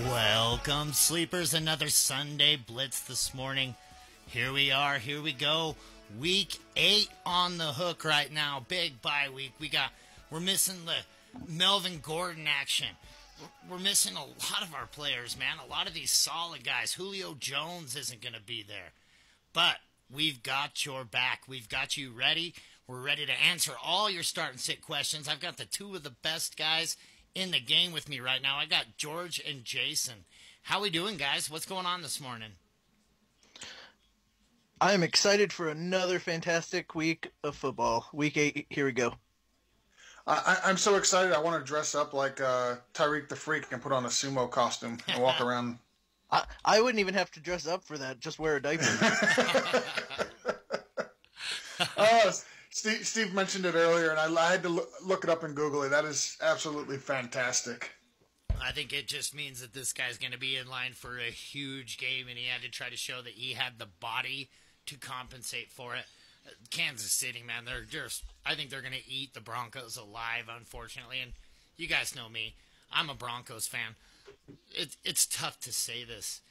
Welcome, sleepers. Another Sunday Blitz this morning. Here we are. Here we go. Week 8 on the hook right now. Big bye week. We're missing the Melvin Gordon action. We're missing a lot of our players, man. A lot of these solid guys. Julio Jones isn't going to be there. But we've got your back. We've got you ready. We're ready to answer all your start and sit questions. I've got the two of the best guys in the game with me right now. I got George and Jason. How we doing, guys? What's going on this morning? I'm excited for another fantastic week of football. Week 8, here we go. I'm so excited. I want to dress up like Tyreek the Freak and put on a sumo costume and walk around. I wouldn't even have to dress up for that. Just wear a diaper. Steve mentioned it earlier, and I had to look it up and Google it. That is absolutely fantastic. I think it just means that this guy's going to be in line for a huge game, and he had to try to show that he had the body to compensate for it. Kansas City, man, I think they're going to eat the Broncos alive, unfortunately. And you guys know me. I'm a Broncos fan. It's tough to say this.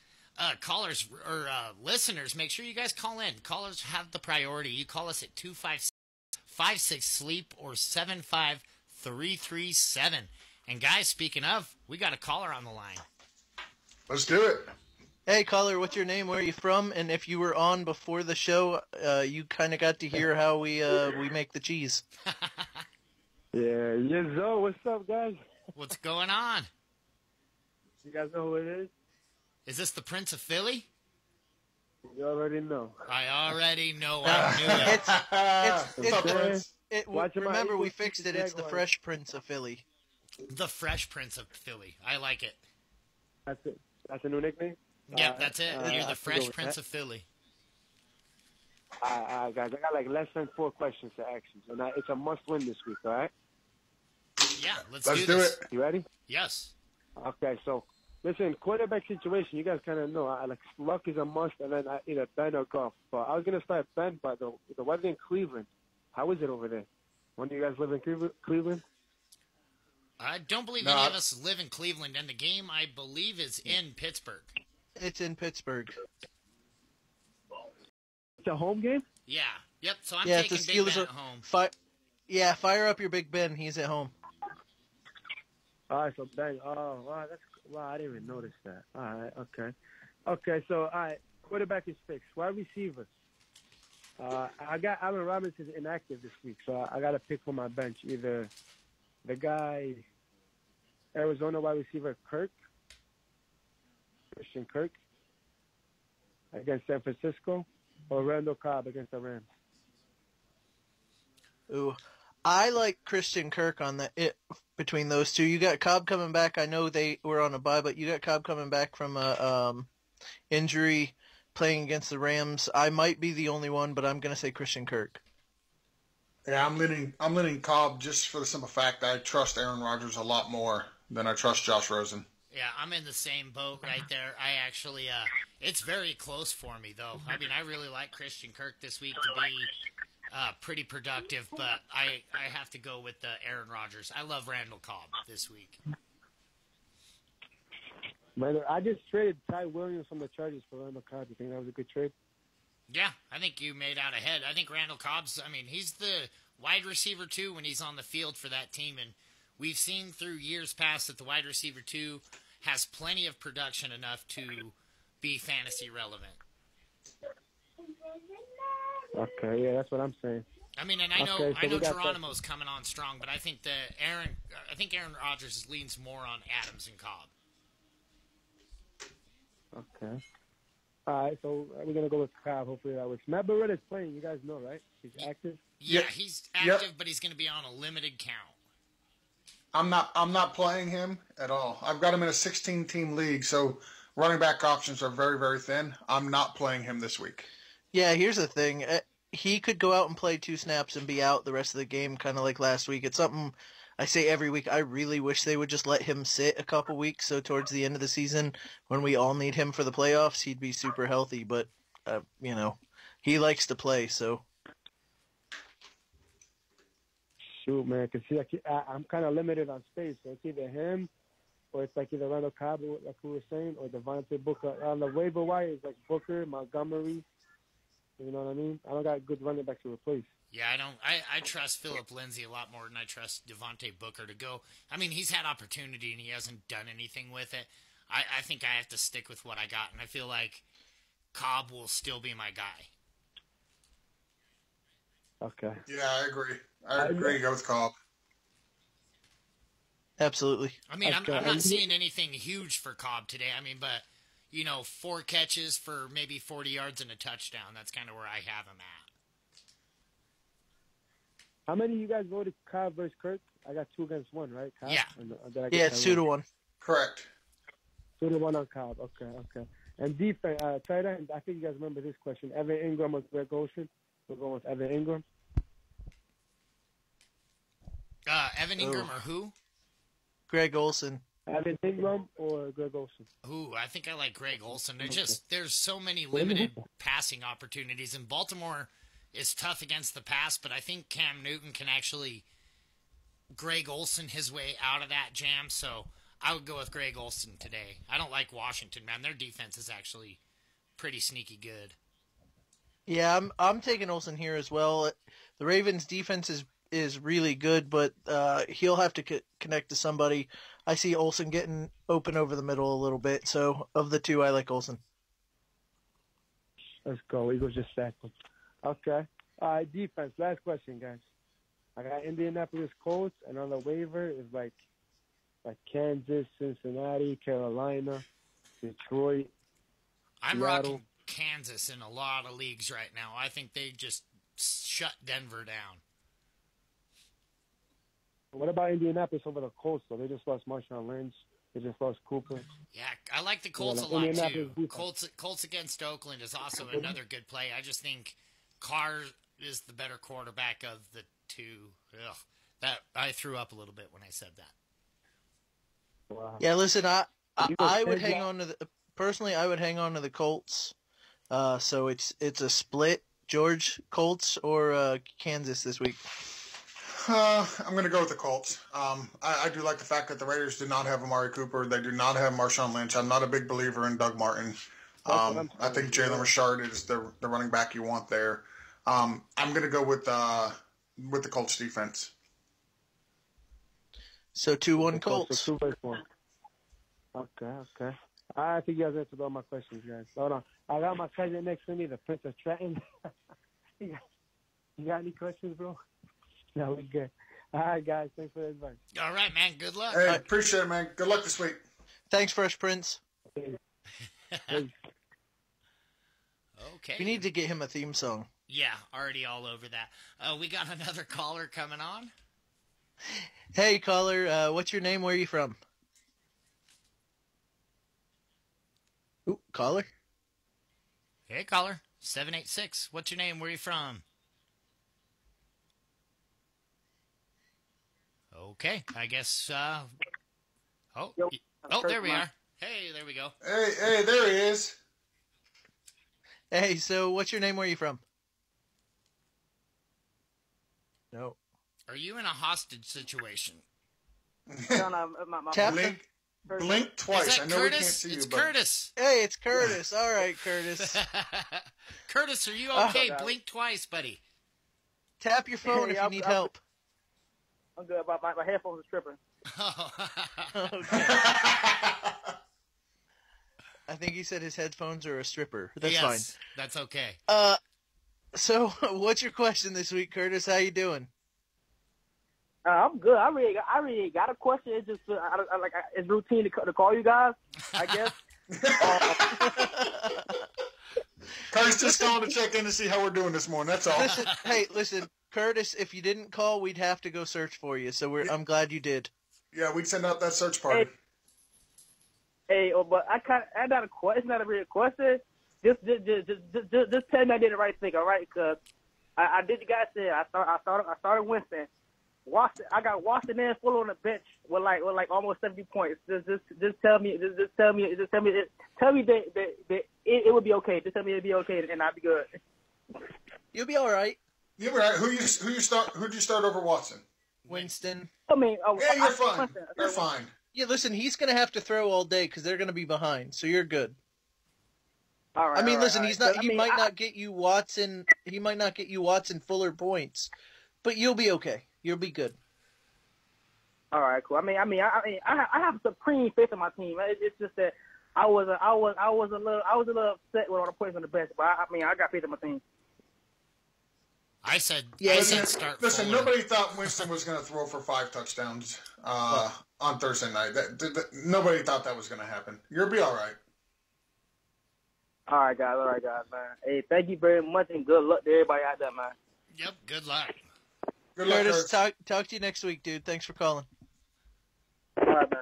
Callers or listeners, make sure you guys call in. Callers have the priority. You call us at 256-56-SLEEP or 75337. And guys, speaking of, we got a caller on the line. Let's do it. Hey, caller, what's your name? Where are you from? And if you were on before the show, you kind of got to hear how we make the cheese. Yeah, Zo, what's up, guys? What's going on? You guys know who it is? Is this the Prince of Philly? You already know. I already know. I knew it. Remember, we fixed it. It's the Fresh Prince of Philly. The Fresh Prince of Philly. I like it. That's it. That's a new nickname? Yep, that's it. You're the Fresh Prince of Philly. Guys, I got like less than 4 questions to ask you. So now it's a must-win this week, all right? Yeah, let's do this. It. You ready? Yes. Okay, so listen, quarterback situation, you guys kind of know. Like luck is a must, and then either Ben or Goff. But I was going to start Ben, but the weather in Cleveland, how is it over there? When do you guys live in Cleveland? I don't believe any of us live in Cleveland, and the game, I believe, is in Pittsburgh. It's in Pittsburgh. It's a home game? Yeah. Yep, so I'm taking Big Ben at home. Fire up your Big Ben. He's at home. All right, so Ben. Oh, wow, I didn't even notice that. All right, okay. Okay, so, all right, quarterback is fixed. Wide receiver. I got Allen Robinson inactive this week, so I got to pick for my bench either the guy, Arizona wide receiver Christian Kirk against San Francisco, or Randall Cobb against the Rams. Ooh, I like Christian Kirk between those two. You got Cobb coming back. I know they were on a bye, but you got Cobb coming back from a injury, playing against the Rams. I might be the only one, but I'm going to say Christian Kirk. Yeah, I'm leaning Cobb just for the simple fact I trust Aaron Rodgers a lot more than I trust Josh Rosen. Yeah, I'm in the same boat right there. I actually, it's very close for me, though. I mean, I really like Christian Kirk this week to be pretty productive, but I have to go with Aaron Rodgers. I love Randall Cobb this week. I just traded Ty Williams from the Chargers for Randall Cobb. You think that was a good trade? Yeah, I think you made out ahead. I think Randall Cobb's, he's the wide receiver, too, when he's on the field for that team. And we've seen through years past that the wide receiver, too, has plenty of production enough to be fantasy relevant. Okay, yeah, that's what I'm saying. I know Geronimo's coming on strong, but I think Aaron Rodgers leans more on Adams and Cobb. Okay. All right, so we're going to go with Cobb. Hopefully that works. Matt Beretta is playing. You guys know, right? He's active? Yeah, he's active, but he's going to be on a limited count. I'm not playing him at all. I've got him in a 16-team league, so running back options are very, very thin. I'm not playing him this week. Yeah, here's the thing. He could go out and play 2 snaps and be out the rest of the game, kind of like last week. It's something I say every week. I really wish they would just let him sit a couple weeks, so towards the end of the season, when we all need him for the playoffs, he'd be super healthy. But, he likes to play, so. Shoot, man, because I'm kind of limited on space. So it's either him or it's like either Randall Cobb, like we were saying, or Devontae Booker. On the waiver wire is like Booker, Montgomery. You know what I mean? I don't got good running back to replace. Yeah, I don't. I trust Philip Lindsay a lot more than I trust Devontae Booker to go. I mean, he's had opportunity and he hasn't done anything with it. I think I have to stick with what I got, and I feel like Cobb will still be my guy. Okay. Yeah, I agree. I agree. Go with Cobb. Absolutely. I mean, I'm not seeing anything huge for Cobb today. I mean, but, 4 catches for maybe 40 yards and a touchdown. That's kind of where I have him at. How many of you guys voted Cobb versus Kirk? I got 2 against 1, right? Cobb? Yeah. Yeah, it's 2-1. Correct. 2-1 on Cobb. Okay. And defense, tight end, I think you guys remember this question. Evan Ingram or Greg Olsen? We're going with Evan Ingram. Evan Ingram or who? Greg Olsen. Evan Ingram or Greg Olsen? Ooh, I think I like Greg Olsen. There's so many limited passing opportunities, and Baltimore is tough against the pass, but I think Cam Newton can actually Greg Olsen his way out of that jam, so I would go with Greg Olsen today. I don't like Washington, man. Their defense is actually pretty sneaky good. Yeah, I'm taking Olsen here as well. The Ravens' defense is really good, but he'll have to connect to somebody. I see Olsen getting open over the middle a little bit, so of the two, I like Olsen. Let's go. Eagles just sacked him. Okay. All right, defense. Last question, guys. I got Indianapolis Colts, and on the waiver is like Kansas, Cincinnati, Carolina, Detroit, I'm Seattle. rocking Kansas in a lot of leagues right now. I think they just shut Denver down. What about Indianapolis over the Colts, though? They just lost Marshawn Lynch. They just lost Cooper. Yeah, I like the Colts a lot, too. Colts against Oakland is also another good play. I just think Carr is the better quarterback of the two. Ugh, that I threw up a little bit when I said that. Wow. Yeah, listen, I would hang on to personally, I would hang on to the Colts. So it's a split. George, Colts or Kansas this week? I'm going to go with the Colts. I do like the fact that the Raiders do not have Amari Cooper. They do not have Marshawn Lynch. I'm not a big believer in Doug Martin. I think Jalen Richard is the running back you want there. I'm going to go with the Colts defense. So 2-1 Colts. Okay. I think you guys answered all my questions, guys. Hold on. I got my cousin next to me, the Prince of Trenton. You got any questions, bro? No, we good. All right, guys. Thanks for the advice. All right, man. Good luck. Hey, appreciate it, man. Good luck this week. Thanks, Fresh Prince. Hey. Okay. We need to get him a theme song. Yeah, already all over that. We got another caller coming on. Hey, caller. What's your name? Where are you from? Ooh, caller. Hey, caller. 786. What's your name? Where are you from? Okay, I guess, there we are. Hey, there we go. Hey, there he is. Hey, so what's your name? Where are you from? No. Are you in a hostage situation? Blink twice. I know Curtis? we can't see it's you, but Curtis. Hey, it's Curtis. All right, Curtis. Curtis, are you okay? Blink twice, buddy. Tap your phone if you need help. I'm good. My headphones are tripping. Okay. I think he said his headphones are a stripper. That's fine. That's okay. So what's your question this week, Curtis? How you doing? I'm good. I really got a question. It's just it's routine to call you guys, I guess. Curtis just calling to check in to see how we're doing this morning. That's all. Listen, Curtis. If you didn't call, we'd have to go search for you. So I'm glad you did. Yeah, we'd send out that search party. But I got a question. It's not a real question. Just tell me I did the right thing, all right? Because I did the guy said. I started Winston. I got Washington full on the bench with like almost 70 points. Just tell me that it would be okay. Just tell me it'd be okay and I'd be good. You'll be all right. You'll be all right. Who'd you start over Watson? Winston. I mean, Yeah, you're fine. You're fine. Yeah, listen, he's going to have to throw all day because they're going to be behind, so you're good. All right. I mean, all right, listen, all he's right. not. He might not get you Watson. He might not get you Watson Fuller points, but you'll be okay. You'll be good. All right, cool. I have supreme faith in my team. It's just that I was a little upset with all the points on the bench, but I got faith in my team. I said start. Listen, Fuller. nobody thought Winston was going to throw for 5 touchdowns on Thursday night. Nobody thought that was going to happen. You'll be all right. All right, guys, man. Hey, thank you very much, and good luck to everybody out there, man. Yep. Good luck. Good luck, Curtis, Kurt. talk to you next week, dude. Thanks for calling. All right, man.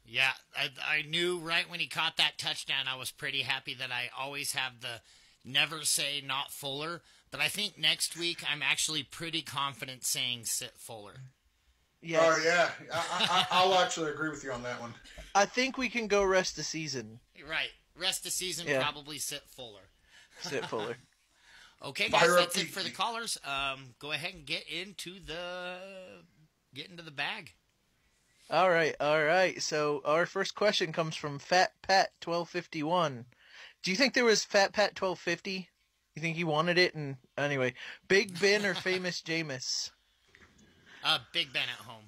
Yeah, I knew right when he caught that touchdown, I was pretty happy that I always have the never say not Fuller. But I think next week I'm actually pretty confident saying sit Fuller. Yeah. Oh, yeah. I'll actually agree with you on that one. I think we can go rest the season. Right. Rest of season, Yeah. probably sit Fuller. Sit Fuller. Okay, guys, Fire up that's it the- for the callers. Go ahead and get into the bag. All right. So our first question comes from Fat Pat 1251. Do you think there was Fat Pat 1250? You think he wanted it? And anyway, Big Ben or Famous Jameis? Big Ben at home.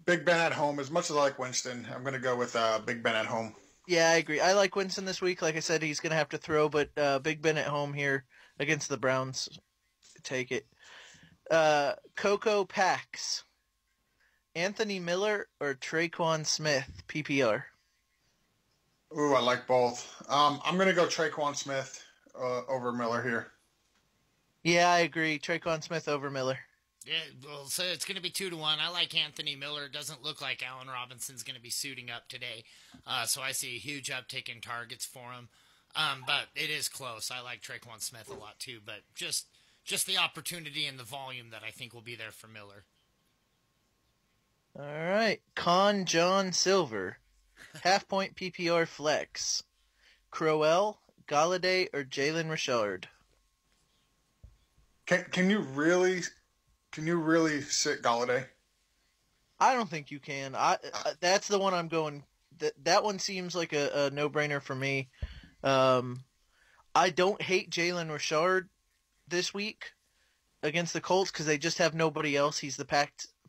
Big Ben at home. As much as I like Winston, I'm going to go with Big Ben at home. Yeah, I agree. I like Winston this week. Like I said, he's going to have to throw, but Big Ben at home here against the Browns. Take it. Coco Pax. Anthony Miller or Traquan Smith, PPR? Ooh, I like both. I'm going to go Traquan Smith over Miller here. Yeah, I agree. Traquan Smith over Miller. Yeah, well, so it's going to be 2-1. I like Anthony Miller. It doesn't look like Allen Robinson's going to be suiting up today. So I see a huge uptick in targets for him. But it is close. I like Traquan Smith a lot too, but just the opportunity and the volume that I think will be there for Miller. All right. Con John Silver. Half-point PPR flex. Crowell, Galladay, or Jalen Richard? Can you really sit Galladay? I don't think you can. That's the one I'm going. That one seems like a no-brainer for me. I don't hate Jalen Richard this week against the Colts because they just have nobody else. He's the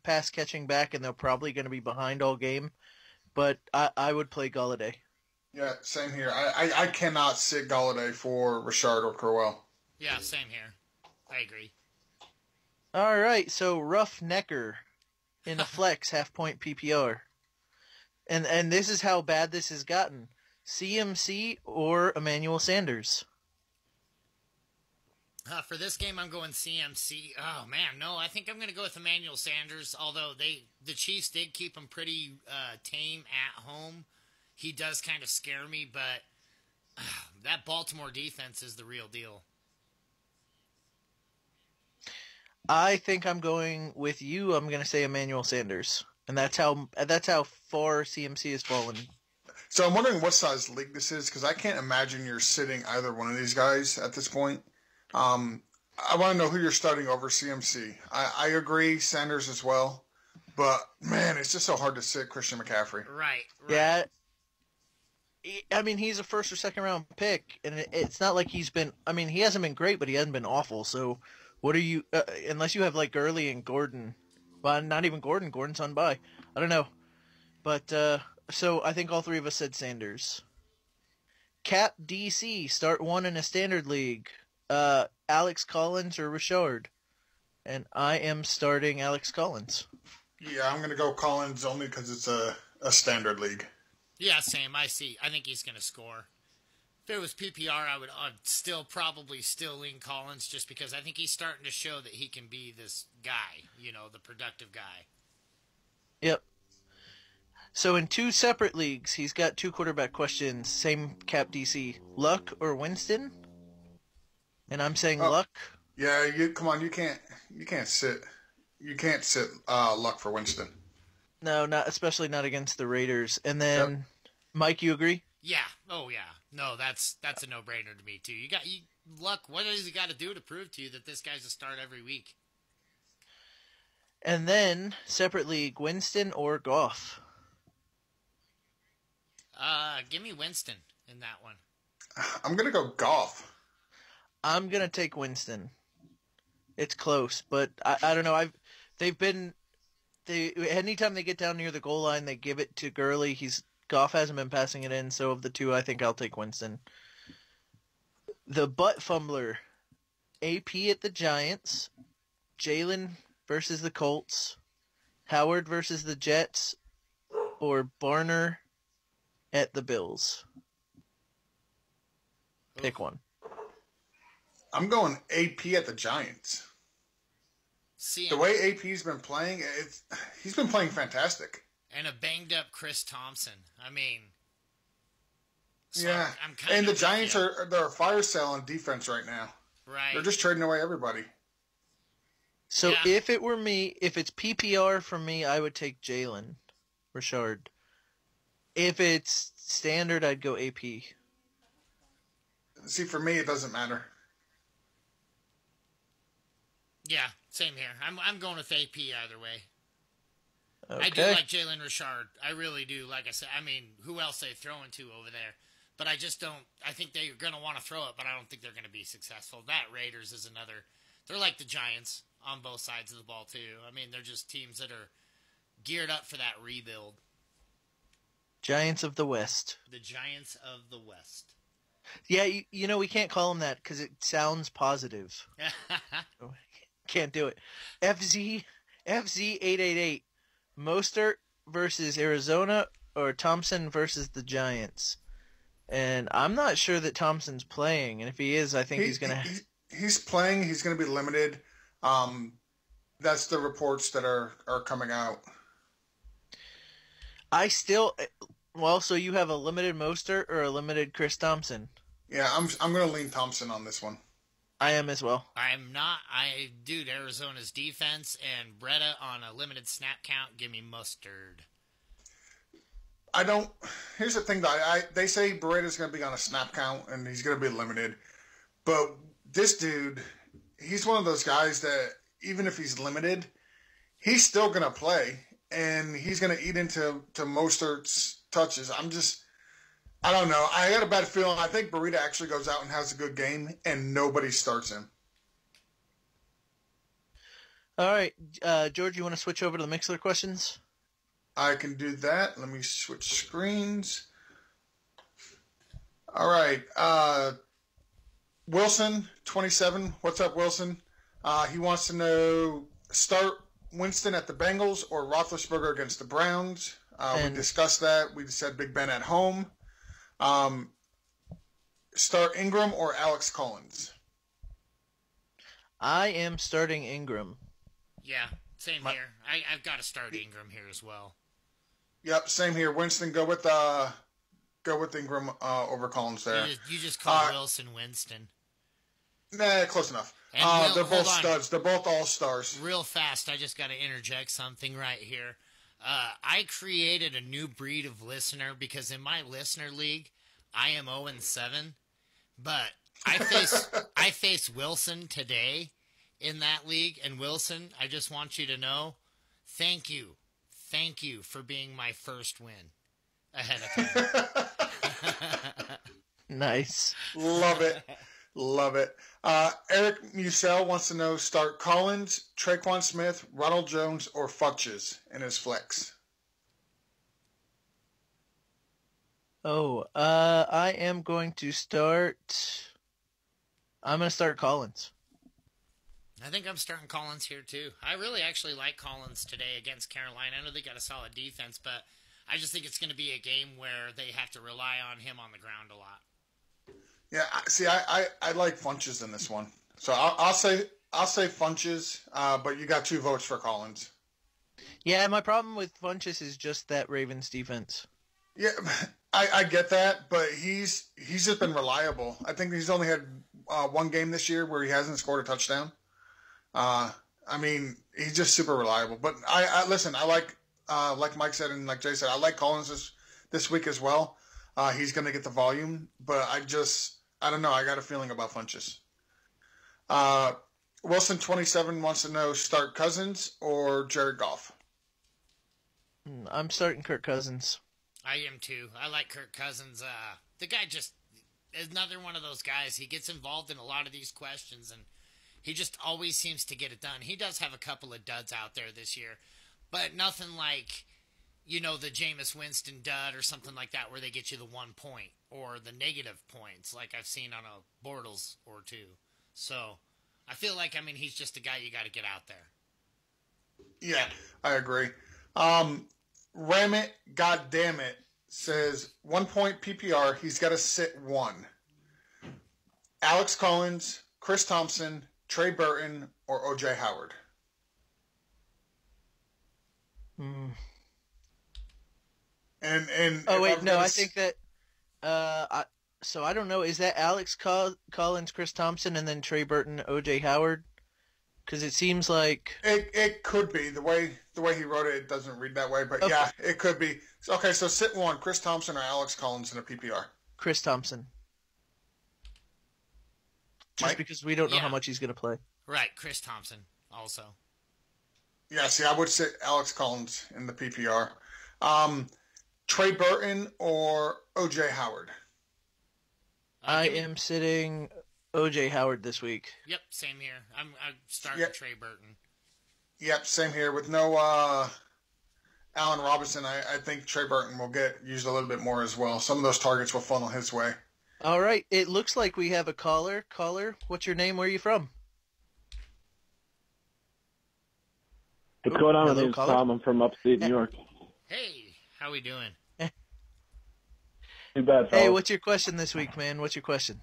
pass-catching back, and they're probably going to be behind all game. But I would play Galladay. Yeah, same here. I cannot sit Galladay for Richard or Crowell. Yeah, same here. I agree. All right, so Rough Necker in a flex half-point PPR. And this is how bad this has gotten. CMC or Emmanuel Sanders? For this game, I'm going CMC. Oh, man, no, I think I'm going to go with Emmanuel Sanders, although the Chiefs did keep him pretty tame at home. He does kind of scare me, but that Baltimore defense is the real deal. I think I'm going with you. I'm going to say Emmanuel Sanders. And that's how far CMC has fallen. So I'm wondering what size league this is because I can't imagine you're sitting either one of these guys at this point. I want to know who you're starting over CMC. I agree, Sanders as well. But, man, it's just so hard to sit Christian McCaffrey. Right. Yeah. I mean, he's a first or second round pick, and it's not like he hasn't been great, but he hasn't been awful. So what are you, unless you have like Gurley and Gordon, well, not even Gordon. Gordon's on bye. I don't know. But, so I think all three of us said Sanders. Cap DC, start one in a standard league. Alex Collins or Richard? And I am starting Alex Collins. Yeah, I'm going to go Collins only because it's a standard league. Yeah, same. I think he's going to score. If it was PPR, I'd still probably lean Collins just because I think he's starting to show that he can be this guy, the productive guy. Yep. So in two separate leagues, he's got two quarterback questions, same Cap DC. Luck or Winston? And I'm saying Luck. Yeah, come on, you can't sit Luck for Winston. No, especially not against the Raiders. And then, Mike, you agree? Yeah. Oh, yeah. No, that's a no-brainer to me too. Luck. What does he got to do to prove to you that this guy's a start every week? And then, separate league, Winston or Goff? Give me Winston in that one. I'm going to go Goff. I'm going to take Winston. It's close, but I don't know. Anytime they get down near the goal line, they give it to Gurley. Goff hasn't been passing it in, so of the two, I think I'll take Winston. The butt fumbler, AP at the Giants, Jalen versus the Colts, Howard versus the Jets, or Barner at the Bills. Pick one. I'm going AP at the Giants. The way AP's been playing, he's been playing fantastic. And a banged up Chris Thompson. I mean, so yeah. And the Giants they're a fire sale on defense right now. Right. They're just trading away everybody. So if it were me, if it's PPR for me, I would take Jalen Richard. If it's standard, I'd go AP. See, for me, it doesn't matter. Yeah, same here. I'm going with AP either way. Okay. I do like Jalen Richard. I really do. Like I said, I mean, who else they throwing to over there? But I just don't. I think they're going to want to throw it, but I don't think they're going to be successful. That Raiders is another. They're like the Giants on both sides of the ball too. I mean, they're just teams that are geared up for that rebuild. Giants of the West. The Giants of the West. Yeah, you know we can't call them that because it sounds positive. Can't do it. FZ 888. Mostert versus Arizona or Thompson versus the Giants. And I'm not sure that Thompson's playing, and if he is, I think he's going to... He's playing. He's going to be limited. That's the reports that are coming out. So you have a limited Mostert or a limited Chris Thompson? Yeah, I'm going to lean Thompson on this one. I am as well. I'm not. Dude, Arizona's defense and Bretta on a limited snap count. Give me Mustard. I don't. Here's the thing, though. They say Beretta's going to be on a snap count and he's going to be limited. But this dude, he's one of those guys that even if he's limited, he's still going to play and he's going to eat into Mostert's touches. I don't know. I got a bad feeling. I think Burrito actually goes out and has a good game, and nobody starts him. All right. George, you want to switch over to the Mixler questions? I can do that. Let me switch screens. All right. Wilson, 27. What's up, Wilson? He wants to know, start Winston at the Bengals or Roethlisberger against the Browns. We discussed that. We said Big Ben at home. Start Ingram or Alex Collins? I am starting Ingram. Yeah, same here. I've got to start Ingram here as well. Yep, same here. Winston, go with Ingram over Collins there. You just call Wilson Winston. Nah, close enough. They're both studs. They're both all-stars. Real fast, I just got to interject something right here. I created a new breed of listener because in my listener league, I am 0-7, but I face Wilson today in that league. And Wilson, I just want you to know, thank you for being my first win ahead of time. Nice. Love it. Love it. Eric Musell wants to know, start Collins, Traquan Smith, Ronald Jones, or Funches in his flex. I am going to start... I'm going to start Collins. I think I'm starting Collins here, too. I really actually like Collins today against Carolina. I know they got a solid defense, but I just think it's going to be a game where they have to rely on him on the ground a lot. Yeah, see, I like Funches in this one, so I'll say Funches, but you got 2 votes for Collins. Yeah, my problem with Funches is just that Ravens defense. Yeah, I get that, but he's just been reliable. I think he's only had one game this year where he hasn't scored a touchdown. I mean, he's just super reliable. But I listen. I like Mike said and like Jay said, I like Collins this week as well. He's going to get the volume, but I don't know. I got a feeling about Funches. Wilson 27 wants to know start Cousins or Jared Goff. I'm starting Kirk Cousins. I am too. I like Kirk Cousins. The guy just is another one of those guys. He gets involved in a lot of these questions, and he just always seems to get it done. He does have a couple of duds out there this year, but nothing like, the Jameis Winston dud or something like that where they get you the 1 point or the negative points like I've seen on a Bortles or two. So I feel like, he's just a guy you got to get out there. Yeah, I agree. Ram it, goddamn it, says 1 point PPR. He's got to sit one. Alex Collins, Chris Thompson, Trey Burton, or O.J. Howard. And oh wait, no, I think that. I don't know. Is that Alex Collins, Chris Thompson, and then Trey Burton, O.J. Howard? Because it seems like it could be the way he wrote it. It doesn't read that way, but okay. Yeah, it could be. Okay, so sit one: Chris Thompson or Alex Collins in a PPR. Chris Thompson. Just because we don't know how much he's going to play. Right, Chris Thompson also. Yeah, see, I would sit Alex Collins in the PPR. Trey Burton or O.J. Howard? I am sitting O.J. Howard this week. Yep, same here. I'm starting Trey Burton. Yep, same here. With no Allen Robinson, I think Trey Burton will get used a little bit more as well. Some of those targets will funnel his way. All right. It looks like we have a caller. Caller, what's your name? Where are you from? What's going on? My name's Tom. I'm from upstate New York. Hey, how we doing? Too bad, fellas. Hey, what's your question this week, man? What's your question?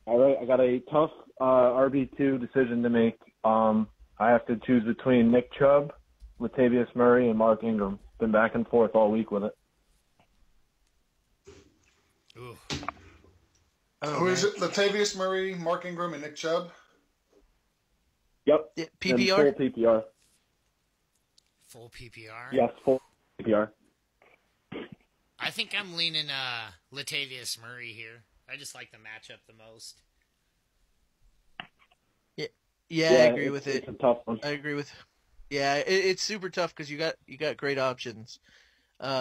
All right, I got a tough RB2 decision to make. I have to choose between Nick Chubb, Latavius Murray, and Mark Ingram. Been back and forth all week with it. Ooh. Who is it? Latavius Murray, Mark Ingram, and Nick Chubb? Yep. Yeah, PPR? And full PPR. Full PPR? Yes, full PPR. I think I'm leaning Latavius Murray here. I just like the matchup the most. Yeah, I agree with it. It's a tough one. I agree with. Yeah, it's super tough because you got great options.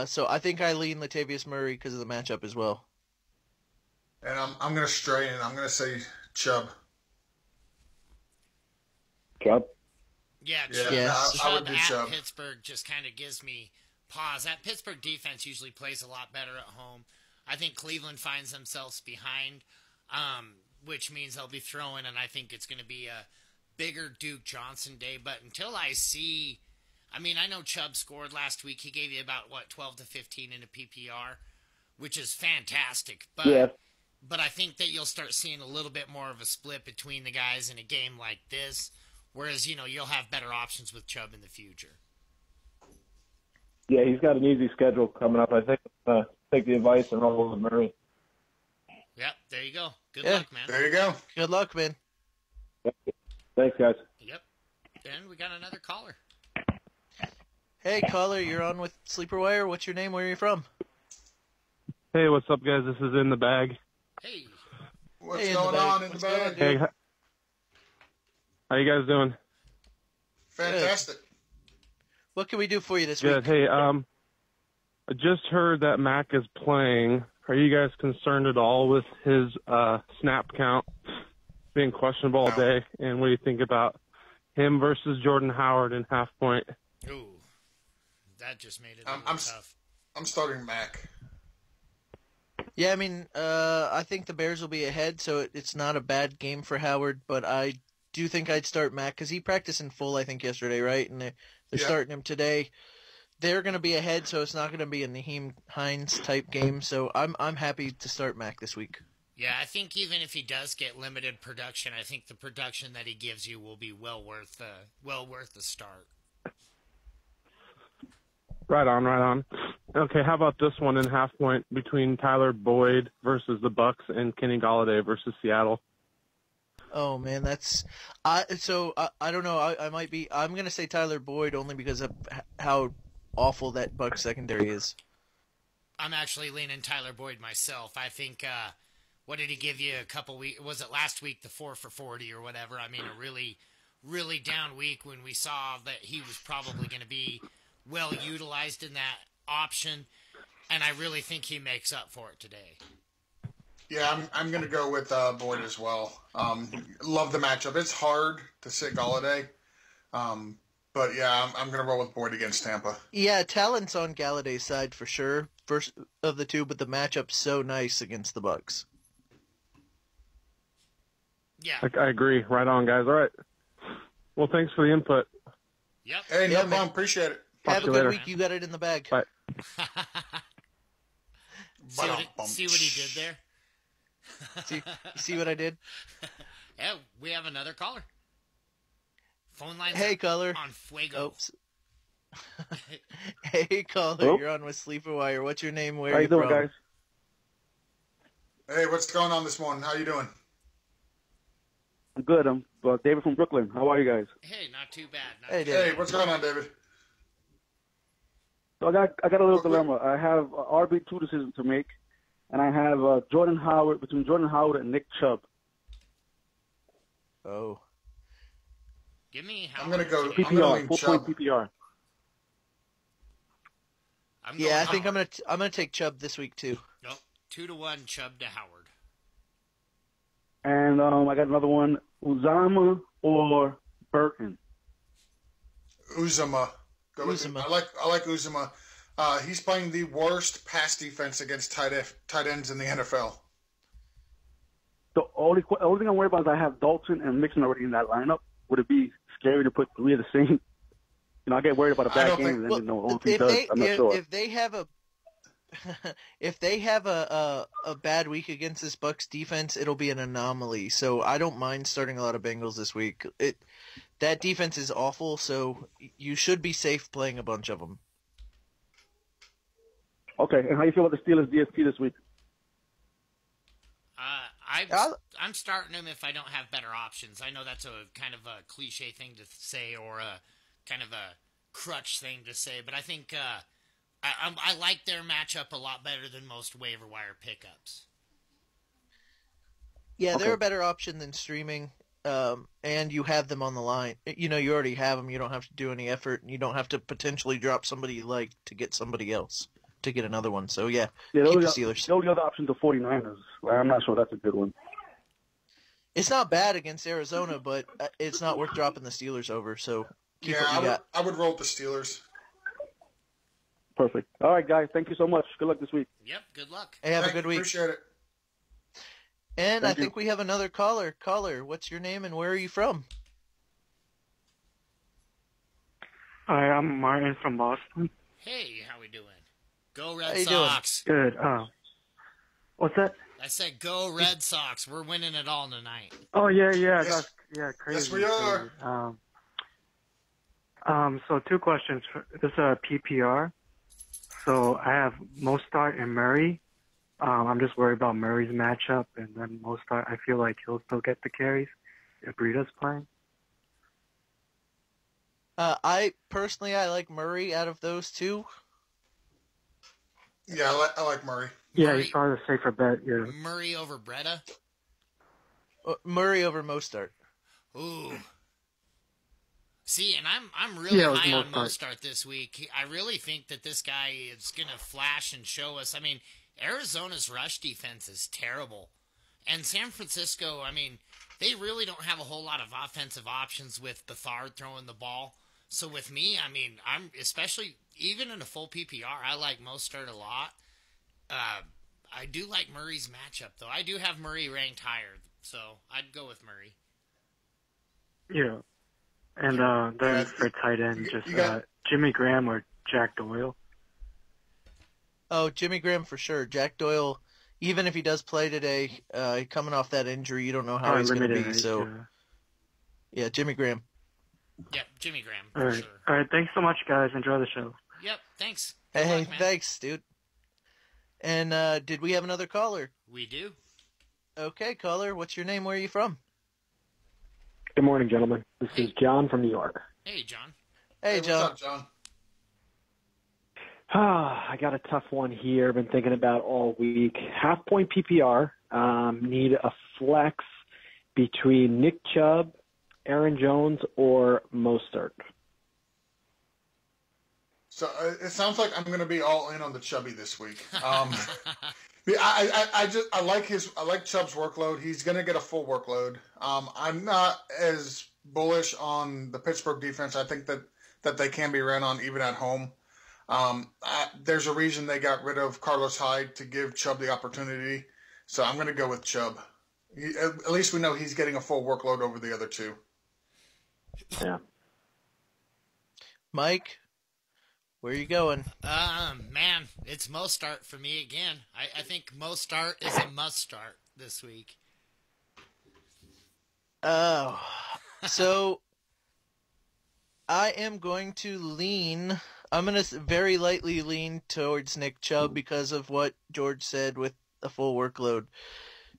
So I think I lean Latavius Murray because of the matchup as well. And I'm going to stray and I'm going to say Chubb. Chubb? Yeah, Chubb. I would do at Chubb. Pittsburgh just kind of gives me pause. That Pittsburgh defense usually plays a lot better at home. I think Cleveland finds themselves behind, which means they'll be throwing, and I think it's going to be a bigger Duke Johnson day. But until I see, I know Chubb scored last week. He gave you about, 12 to 15 in a PPR, which is fantastic. But, yeah. But I think that you'll start seeing a little bit more of a split between the guys in a game like this, whereas, you'll have better options with Chubb in the future. Yeah, he's got an easy schedule coming up. I think take the advice and roll with Murray. Yep, there you go. Good luck, man. There you go. Good luck, man. Thanks, guys. Yep. And we got another caller. Hey, caller, you're on with Sleeper Wire. What's your name? Where are you from? Hey, what's up, guys? This is In the Bag. Hey. What's going on in the bag? Hey, how you guys doing? Fantastic. What can we do for you this Good. week? Hey, I just heard that Mac is playing. Are you guys concerned at all with his snap count being questionable all day? And what do you think about him versus Jordan Howard in half point? Ooh, that just made it tough. I'm starting Mac. Yeah, I think the Bears will be ahead, so it's not a bad game for Howard, but I do think I'd start Mac because he practiced in full, I think, yesterday, right? And they're starting him today. They're going to be ahead, so it's not going to be a Naheem Hines type game. So I'm happy to start Mac this week. Yeah, I think even if he does get limited production, I think the production that he gives you will be well worth the start. Right on. Okay, how about this one in half point between Tyler Boyd versus the Bucks and Kenny Golladay versus Seattle? Oh man, I don't know. I'm going to say Tyler Boyd only because of how awful that Bucks secondary is. I'm actually leaning Tyler Boyd myself. I think what did he give you a couple weeks? Was it last week, the 4 for 40 or whatever? I mean, a really, really down week when we saw that he was probably going to be well utilized in that option, and I really think he makes up for it today. Yeah, I'm going to go with Boyd as well. Love the matchup. It's hard to sit Galladay, but yeah, I'm going to roll with Boyd against Tampa. Yeah, talent's on Galladay's side for sure, first of the two, but the matchup's so nice against the Bucks. Yeah. I agree. Right on, guys. All right. Well, thanks for the input. Yep. Hey, Yeah, no man. problem. Appreciate it. Have a you good later. week. You got it in the bag. Bye. See what he did there? See what I did? Yeah, we have another caller. Phone lines Hey, caller. on Fuego. Oops. Hey, caller. Hello? You're on with Sleeper Wire. What's your name? Where How are you doing, from? guys? Hey, what's going on this morning? How you doing? I'm good. I'm David from Brooklyn. How are you guys? Hey, not too bad. Not Hey, too Dave. Hey, what's going on, David? So I got a little dilemma. I have a RB2 decision to make, and I have between Jordan Howard and Nick Chubb. Oh. Give me how I'm going to go. I'm PPR, going to 4-point Chubb. PPR. Yeah, I think I'm gonna take Chubb this week too. Nope. 2-1 Chubb to Howard. And I got another one, Uzama or Burton. Uzama. Go with Uzama. I like Uzama. He's playing the worst pass defense against tight ends in the NFL. The only thing I'm worried about is I have Dalton and Mixon already in that lineup. Would it be scary to put three of the same? You know, I get worried about a I bad don't game think- and then Well, no OT does. I'm not sure. If they have a if they have a bad week against this Bucks defense, it'll be an anomaly. So I don't mind starting a lot of Bengals this week. That defense is awful, so you should be safe playing a bunch of them. Okay, and how you feel about the Steelers DST this week? I'm starting him if I don't have better options. I know that's a kind of a cliche thing to say or a kind of a crutch thing to say, but I think I like their matchup a lot better than most waiver wire pickups. Yeah, Okay. they're a better option than streaming, and you have them on the line. You know, you already have them. You don't have to do any effort, and you don't have to potentially drop somebody you like to get somebody else, to get another one. So, yeah, Yeah, keep the the Steelers. only other option is the 49ers. Well, I'm not sure that's a good one. It's not bad against Arizona, but it's not worth dropping the Steelers over, so keep Yeah, what you got. I would roll with the Steelers. Perfect. All right, guys. Thank you so much. Good luck this week. Yep, good luck. Hey, have a Thank good you, week. Appreciate it. And Thank I think we have another caller. Caller, what's your name and where are you from? Hi, I'm Martin from Boston. Hey, how we doing? Go How Red you doing? Sox. Good. What's that? I said go Red Sox. We're winning it all tonight. Oh yeah, Yes. that's crazy. Yes, we are. Crazy. So two questions. This is a PPR. So I have Mostart and Murray. I'm just worried about Murray's matchup, and then Mostart. I feel like he'll still get the carries if Breda's playing. I like Murray out of those two. Yeah, I like Murray. Yeah, Murray- he's probably the safer bet. Yeah. Murray over Breda. Murray over Mostart. Ooh. See, and I'm really Yeah, it was high on Mostart. Mostart this week. I really think that this guy is going to flash and show us. I mean, Arizona's rush defense is terrible. And San Francisco, I mean, they really don't have a whole lot of offensive options with Bethard throwing the ball. So with me, I mean, I'm especially, even in a full PPR, I like Mostart a lot. I do like Murray's matchup, though. I do have Murray ranked higher, so I'd go with Murray. Yeah. And then for tight end, You just got- Jimmy Graham or Jack Doyle. Oh, Jimmy Graham for sure. Jack Doyle, even if he does play today, coming off that injury, you don't know how Probably he's going to limited, be. right? So, Yeah. yeah, Jimmy Graham. Yep, Jimmy Graham, All for right. sure. All right. Thanks so much, guys. Enjoy the show. Yep, thanks. Good Hey, luck, man. thanks, dude. And did we have another caller? We do. Okay, caller, what's your name? Where are you from? Good morning, gentlemen. This is John from New York. Hey, John. Hey, What's John. up, John? I got a tough one here. Been thinking about all week. Half point PPR. need a flex between Nick Chubb, Aaron Jones, or Mostert. So it sounds like I'm going to be all in on the Chubby this week. I like Chubb's workload. He's going to get a full workload. I'm not as bullish on the Pittsburgh defense. I think that they can be ran on even at home. There's a reason they got rid of Carlos Hyde to give Chubb the opportunity. So I'm going to go with Chubb. At least we know he's getting a full workload over the other two. Yeah. Mike, where are you going? Man, it's Mostert for me again. I think Mostert is a must start this week. Oh, so I am going to lean. I'm going to very lightly lean towards Nick Chubb because of what George said with a full workload.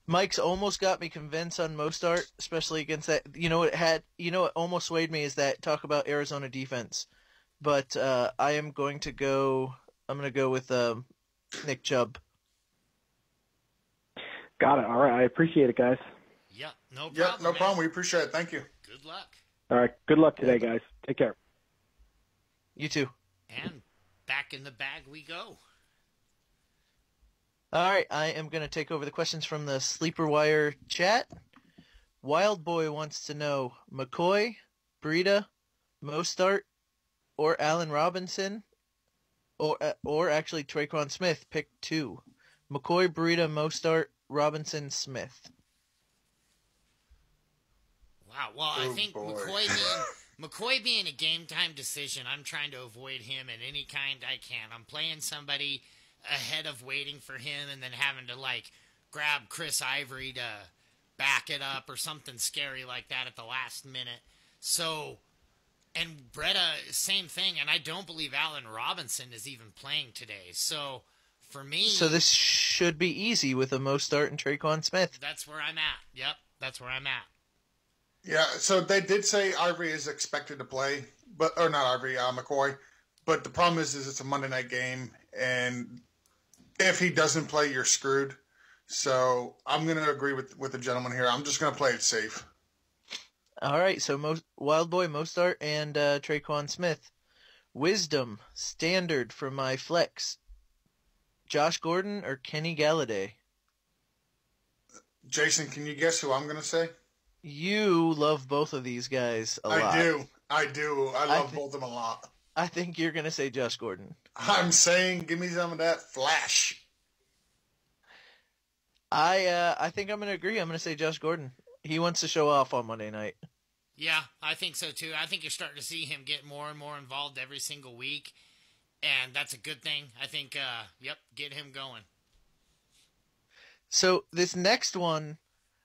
Mike's almost got me convinced on Mostert, especially against that. What almost swayed me is that talk about Arizona defense. But I'm going to go with Nick Chubb. Got it. All right. I appreciate it, guys. Yeah, no problem. Yeah, no problem. We appreciate it. Thank you. Good luck. All right. Good luck today, guys. Take care. You too. And back in the bag we go. All right, I am going to take over the questions from the Sleeper Wire chat. Wild Boy wants to know McCoy, Breida, Mostert, or Allen Robinson, or actually Traquan Smith. Pick two. McCoy, Breida, Mostert, Robinson, Smith. Wow. Well, I think McCoy being a game time decision, I'm trying to avoid him in any kind I can. I'm playing somebody ahead of waiting for him and then having to grab Chris Ivory to back it up or something scary like that at the last minute. So, and Breida, same thing, and I don't believe Allen Robinson is even playing today. So, for me... So this should be easy with a Mostert and Traquan Smith. That's where I'm at. Yep, that's where I'm at. Yeah, so they did say Ivory is expected to play, McCoy. But the problem is it's a Monday night game, and if he doesn't play, you're screwed. So I'm going to agree with the gentleman here. I'm just going to play it safe. All right, so Wild Boy, Mostert, and Traquan Smith. Wisdom, standard for my flex. Josh Gordon or Kenny Galladay? Jason, can you guess who I'm going to say? You love both of these guys a lot. I do. I love both of them a lot. I think you're going to say Josh Gordon. I'm saying give me some of that flash. I think I'm going to agree. I'm going to say Josh Gordon. He wants to show off on Monday night. Yeah, I think so too. I think you're starting to see him get more and more involved every single week, and that's a good thing. I think, get him going. So this next one,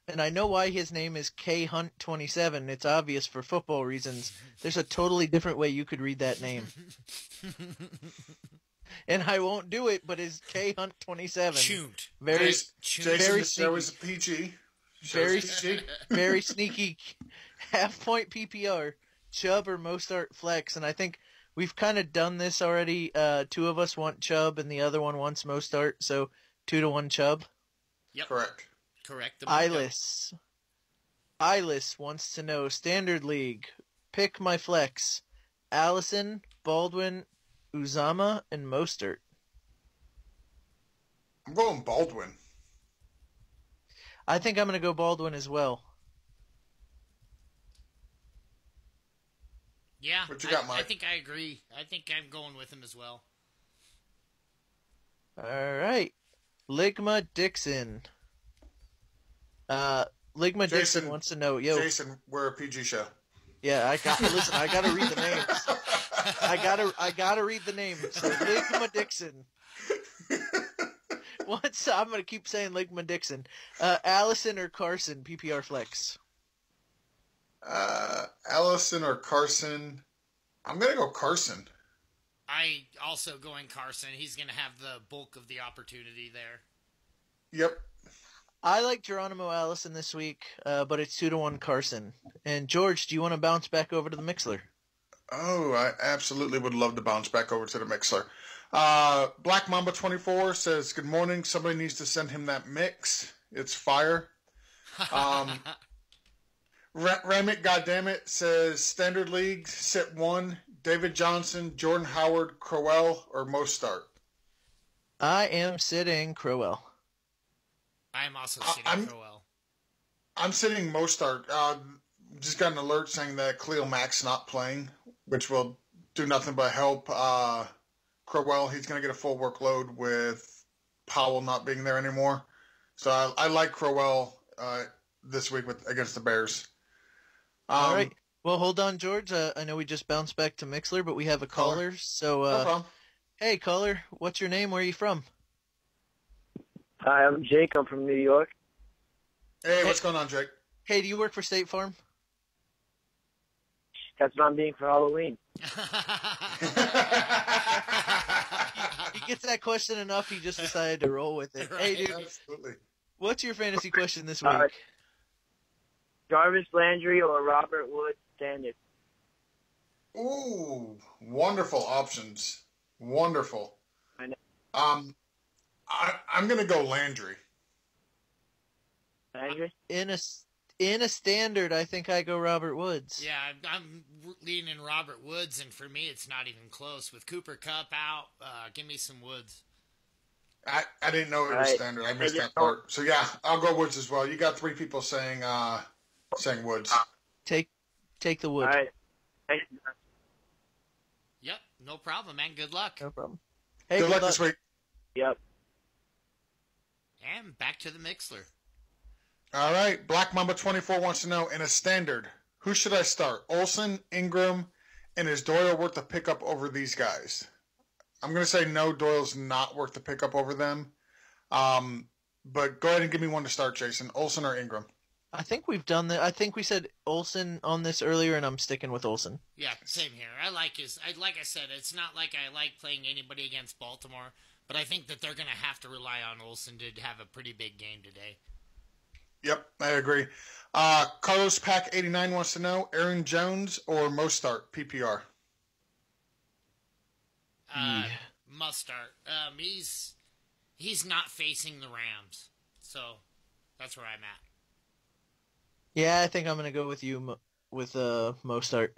and I know why his name is K Hunt 27. It's obvious for football reasons. There's a totally different way you could read that name. And I won't do it, but it's K Hunt 27. Tuned. Very Jason, very there was a PG. Very sneaky half-point PPR, Chubb or Mostert flex, and I think we've kind of done this already. Two of us want Chubb, and the other one wants Mostert, so 2-1 Chubb. Yep. Correct. Eyeless wants to know, Standard League, pick my flex. Allison, Baldwin, Uzama, and Mostert. I'm going Baldwin. I think I'm going to go Baldwin as well. Yeah, what you got, Mike? I think I agree. I think I'm going with him as well. All right. Ligma Dixon. Ligma Dixon wants to know, Jason, we're a PG show. Yeah, I got to read the names. I gotta read the names. So Ligma Dixon. I'm gonna keep saying Ligma Dixon. Allison or Carson, PPR flex. Allison or Carson. I'm gonna go Carson. I also going Carson. He's gonna have the bulk of the opportunity there. Yep. I like Geronimo Allison this week, but it's 2-1 Carson. And George, do you want to bounce back over to the Mixler? Oh, I absolutely would love to bounce back over to the Mixler. Black Mamba 24 says, "Good morning. Somebody needs to send him that mix." It's fire. Remick, goddammit, says Standard League, sit 1, David Johnson, Jordan Howard, Crowell, or Mostart. I am sitting Crowell. I am also sitting Crowell. I'm sitting Mostart. Just got an alert saying that Khalil Mack's not playing, which will do nothing but help Crowell. He's going to get a full workload with Powell not being there anymore. So I like Crowell this week against the Bears. All right. Well, hold on, George. I know we just bounced back to Mixler, but we have a caller. So, no problem. Hey, caller. What's your name? Where are you from? Hi, I'm Jake. I'm from New York. Hey, what's going on, Jake? Hey, do you work for State Farm? That's what I'm being for Halloween. He gets that question enough, he just decided to roll with it. Hey, dude. Absolutely. What's your fantasy question this week? Jarvis Landry or Robert Woods Standard? Ooh, wonderful options. Wonderful. I know. I'm going to go Landry. Landry? In a standard, I think I go Robert Woods. Yeah, I'm leaning Robert Woods, and for me, it's not even close. With Cooper Kupp out, give me some Woods. I didn't know it was standard. I missed that part. So, yeah, I'll go Woods as well. You got 3 people saying Woods. Take the Woods. All right. Yep, no problem, man. Good luck. No problem. Hey, good luck this week. Yep. And back to the Mixler. All right. Black Mamba 24 wants to know, in a standard, who should I start? Olsen, Ingram, and is Doyle worth the pickup over these guys? I'm going to say no, Doyle's not worth the pickup over them. But go ahead and give me one to start, Jason. Olsen or Ingram? I think we've done that. I think we said Olsen on this earlier, and I'm sticking with Olsen. Yeah, same here. I like like I said, it's not like I like playing anybody against Baltimore, but I think that they're going to have to rely on Olsen to have a pretty big game today. Yep, I agree. Carlos Pack 89 wants to know, Aaron Jones or Mostart, PPR? Must start. He's not facing the Rams, so that's where I'm at. Yeah, I think I'm going to go with you with Mostart.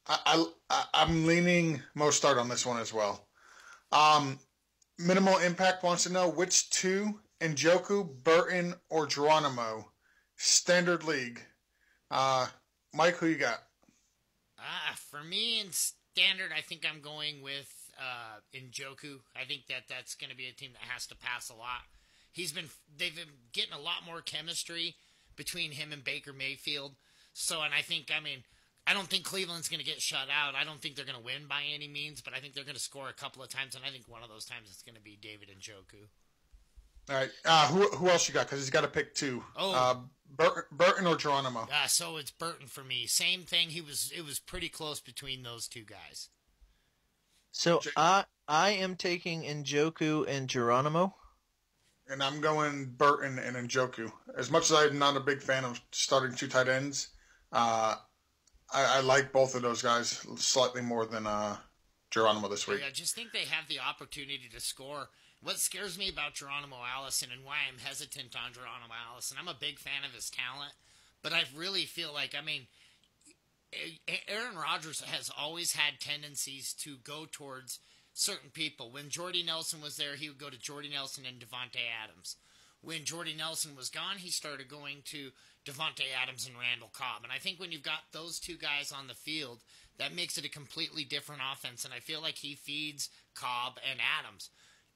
I'm leaning Mostart on this one as well. Minimal Impact wants to know which 2, Njoku, Burton, or Geronimo, Standard League. Mike, who you got? For me in Standard, I think I'm going with Njoku. I think that's going to be a team that has to pass a lot. They've been getting a lot more chemistry between him and Baker Mayfield. I don't think Cleveland's going to get shut out. I don't think they're going to win by any means, but I think they're going to score a couple of times, and I think one of those times it's going to be David Njoku. All right. Who else you got? Because he's got to pick 2. Burton or Geronimo? So it's Burton for me. Same thing. It was pretty close between those 2 guys. So I am taking Njoku and Geronimo. And I'm going Burton and Njoku. As much as I'm not a big fan of starting 2 tight ends, I like both of those guys slightly more than Geronimo this week. I just think they have the opportunity to score. What scares me about Geronimo Allison and why I'm hesitant on Geronimo Allison, I'm a big fan of his talent, but I really feel like, Aaron Rodgers has always had tendencies to go towards certain people. When Jordy Nelson was there, he would go to Jordy Nelson and Devontae Adams. When Jordy Nelson was gone, he started going to Devontae Adams and Randall Cobb. And I think when you've got those 2 guys on the field, that makes it a completely different offense. And I feel like he feeds Cobb and Adams.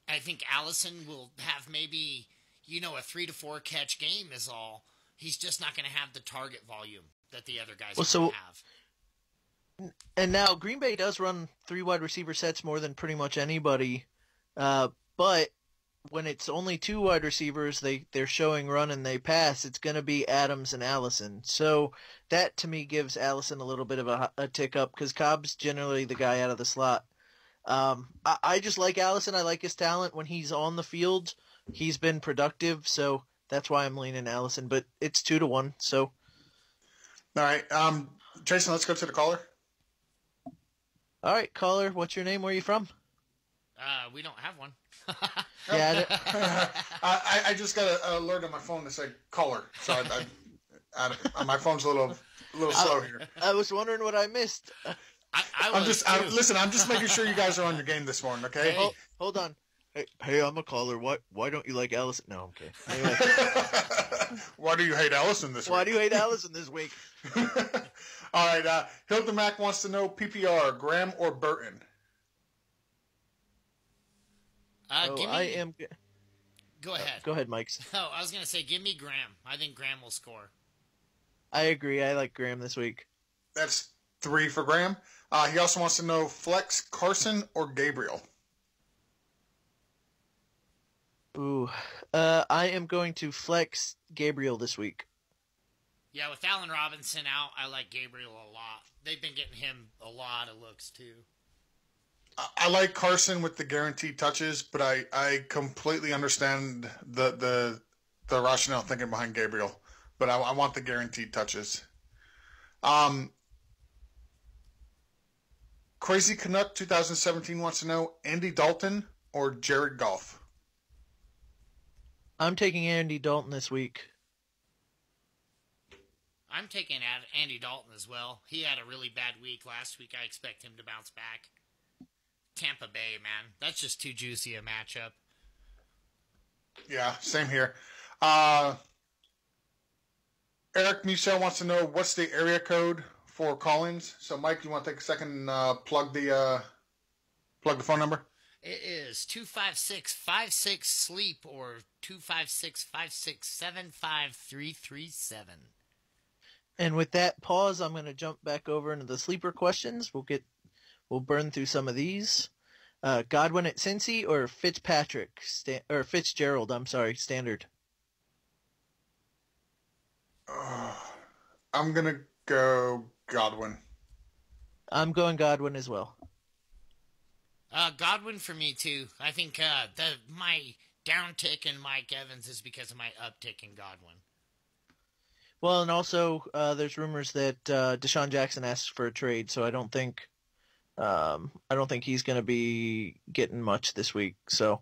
I think Allison will have maybe, a 3 to 4 catch game is all. He's just not going to have the target volume that the other guys have. And now Green Bay does run 3 wide receiver sets more than pretty much anybody. But when it's only 2 wide receivers, they're showing run and they pass, it's going to be Adams and Allison. So that, to me, gives Allison a little bit of a tick up because Cobb's generally the guy out of the slot. I just like Allison. I like his talent. When he's on the field, he's been productive. So that's why I'm leaning Allison. But it's 2-1. So. All right. Jason, let's go to the caller. All right, caller. What's your name? Where are you from? We don't have one. Yeah. I just got an alert on my phone that said caller, so my phone's a little slow here. I was wondering what I missed. I'm just making sure you guys are on your game this morning, okay? Oh, hold on. Hey, I'm a caller. Why don't you like Allison? No, I'm kidding. Anyway. Why do you hate Allison this week? Why do you hate Allison this week? All right, Hilda Mack wants to know PPR, Graham or Burton? Go ahead. Go ahead, Mike. Oh, I was going to say, give me Graham. I think Graham will score. I agree. I like Graham this week. That's 3 for Graham. He also wants to know flex Carson or Gabriel. Ooh, I am going to flex Gabriel this week. Yeah, with Allen Robinson out, I like Gabriel a lot. They've been getting him a lot of looks, too. I like Carson with the guaranteed touches, but I completely understand the rationale thinking behind Gabriel. But I want the guaranteed touches. Crazy Canuck 2017 wants to know Andy Dalton or Jared Goff. I'm taking Andy Dalton this week. I'm taking Andy Dalton as well. He had a really bad week last week. I expect him to bounce back. Tampa Bay, man. That's just too juicy a matchup. Yeah, same here. Eric Michel wants to know what's the area code for Collins. So, Mike, you want to take a second and plug the phone number? It is 256-56-SLEEP or 256-567-5337. And with that pause, I'm going to jump back over into the sleeper questions. We'll burn through some of these. Godwin at Cincy or Fitzgerald, standard? I'm going to go Godwin. I'm going Godwin as well. Godwin for me, too. I think my downtick in Mike Evans is because of my uptick in Godwin. Well, and also there's rumors that Deshaun Jackson asked for a trade, so I don't think he's going to be getting much this week. So,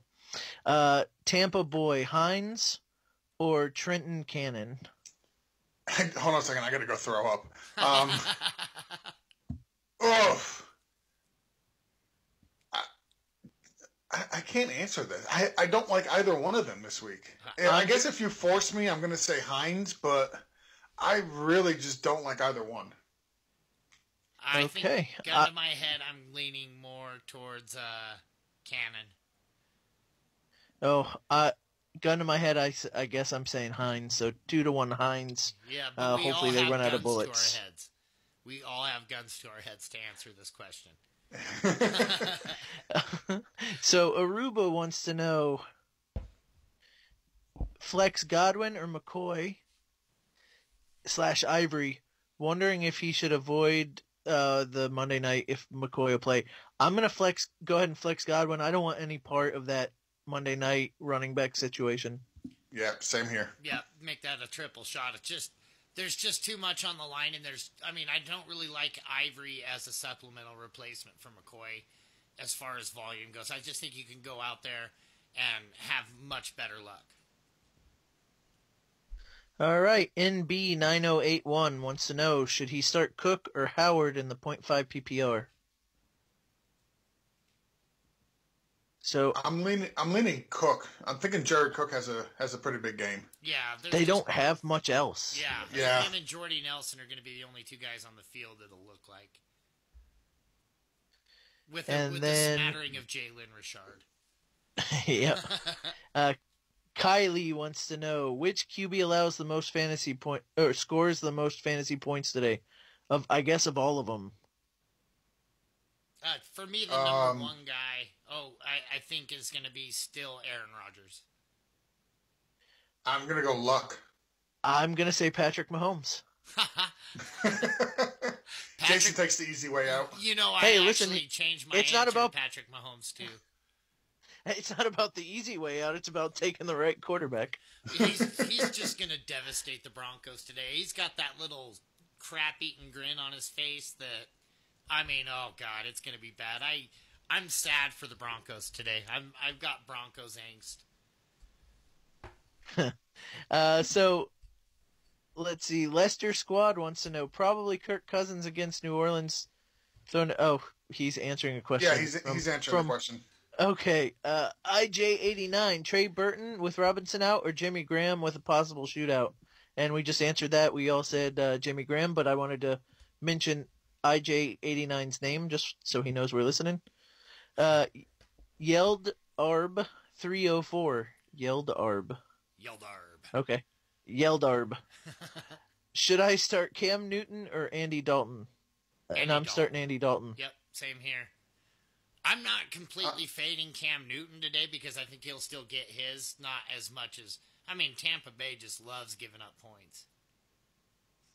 Tampa Boy Hines or Trenton Cannon? Hold on a second. I got to go throw up. I can't answer this. I don't like either one of them this week. And I guess if you force me, I'm going to say Hines, but I really just don't like either one. I think, gun to my head, I'm leaning more towards Cannon. Gun to my head, I guess I'm saying Hines. So 2-1 Hines. Yeah, but hopefully they run out of bullets. To our heads. We all have guns to our heads to answer this question. So Aruba wants to know flex Godwin or McCoy / Ivory, wondering if he should avoid the Monday night if McCoy will play. I'm going to go ahead and flex Godwin. I don't want any part of that Monday night running back situation. Yeah, same here. Yeah, make that a triple shot. There's just too much on the line, and I don't really like Ivory as a supplemental replacement for McCoy as far as volume goes. I just think you can go out there and have much better luck. All right, NB9081 wants to know, should he start Cook or Howard in the 0.5 PPR? So I'm leaning Cook. I'm thinking Jared Cook has a pretty big game. Yeah, they don't have much else. Yeah. Him and Jordy Nelson are going to be the only two guys on the field it'll look like. With the smattering of Jalen Richard. Yep. Kylie wants to know which QB allows the most fantasy point or scores the most fantasy points today. Of all of them. For me, the number one guy, I think is going to be still Aaron Rodgers. I'm going to go Luck. I'm going to say Patrick Mahomes. Jason takes the easy way out. Changed my answer to Patrick Mahomes, too. It's not about the easy way out. It's about taking the right quarterback. He's just going to devastate the Broncos today. He's got that little crap-eating grin on his face that, oh, God, it's going to be bad. I'm sad for the Broncos today. I've got Broncos angst. So let's see. Lester Squad wants to know probably Kirk Cousins against New Orleans. He's answering a question. Yeah, he's answering the question. Okay. IJ89, Trey Burton with Robinson out or Jimmy Graham with a possible shootout? And we just answered that. We all said Jimmy Graham, but I wanted to mention IJ89's name just so he knows we're listening. Yeld Arb 304. Yeld Arb. Okay. Yeld Arb. Should I start Cam Newton or Andy Dalton? Starting Andy Dalton. Yep, same here. I'm not completely fading Cam Newton today because I think he'll still get his, not as much as... Tampa Bay just loves giving up points.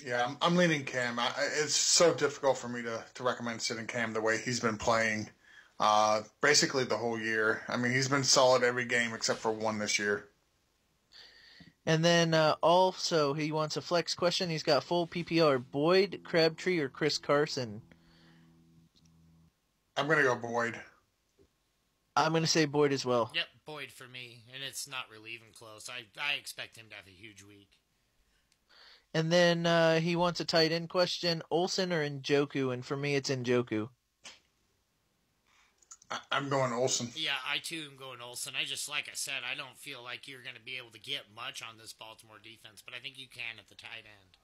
Yeah, I'm leaning Cam. It's so difficult for me to recommend sitting Cam the way he's been playing basically the whole year. He's been solid every game except for one this year. And then also he wants a flex question. He's got full PPR. Boyd, Crabtree, or Chris Carson? I'm going to go Boyd. I'm going to say Boyd as well. Yep, Boyd for me. And it's not really even close. I expect him to have a huge week. And then he wants a tight end question. Olsen or Njoku? And for me, it's Njoku. I'm going Olsen. Yeah, I too am going Olsen. Like I said, I don't feel like you're going to be able to get much on this Baltimore defense, but I think you can at the tight end.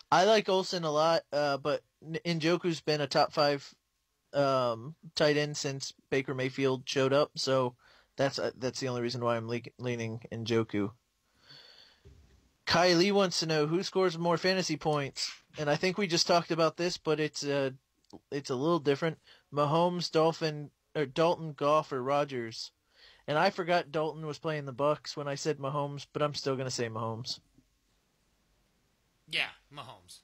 I like Olsen a lot, but Njoku's been a top 5 tight end since Baker Mayfield showed up, so that's the only reason why I'm leaning Njoku. Kylie wants to know who scores more fantasy points, and I think we just talked about this, but it's a little different. Mahomes, Dalton, Goff, or Rodgers. And I forgot Dalton was playing the Bucs when I said Mahomes, but I'm still going to say Mahomes. Yeah, Mahomes.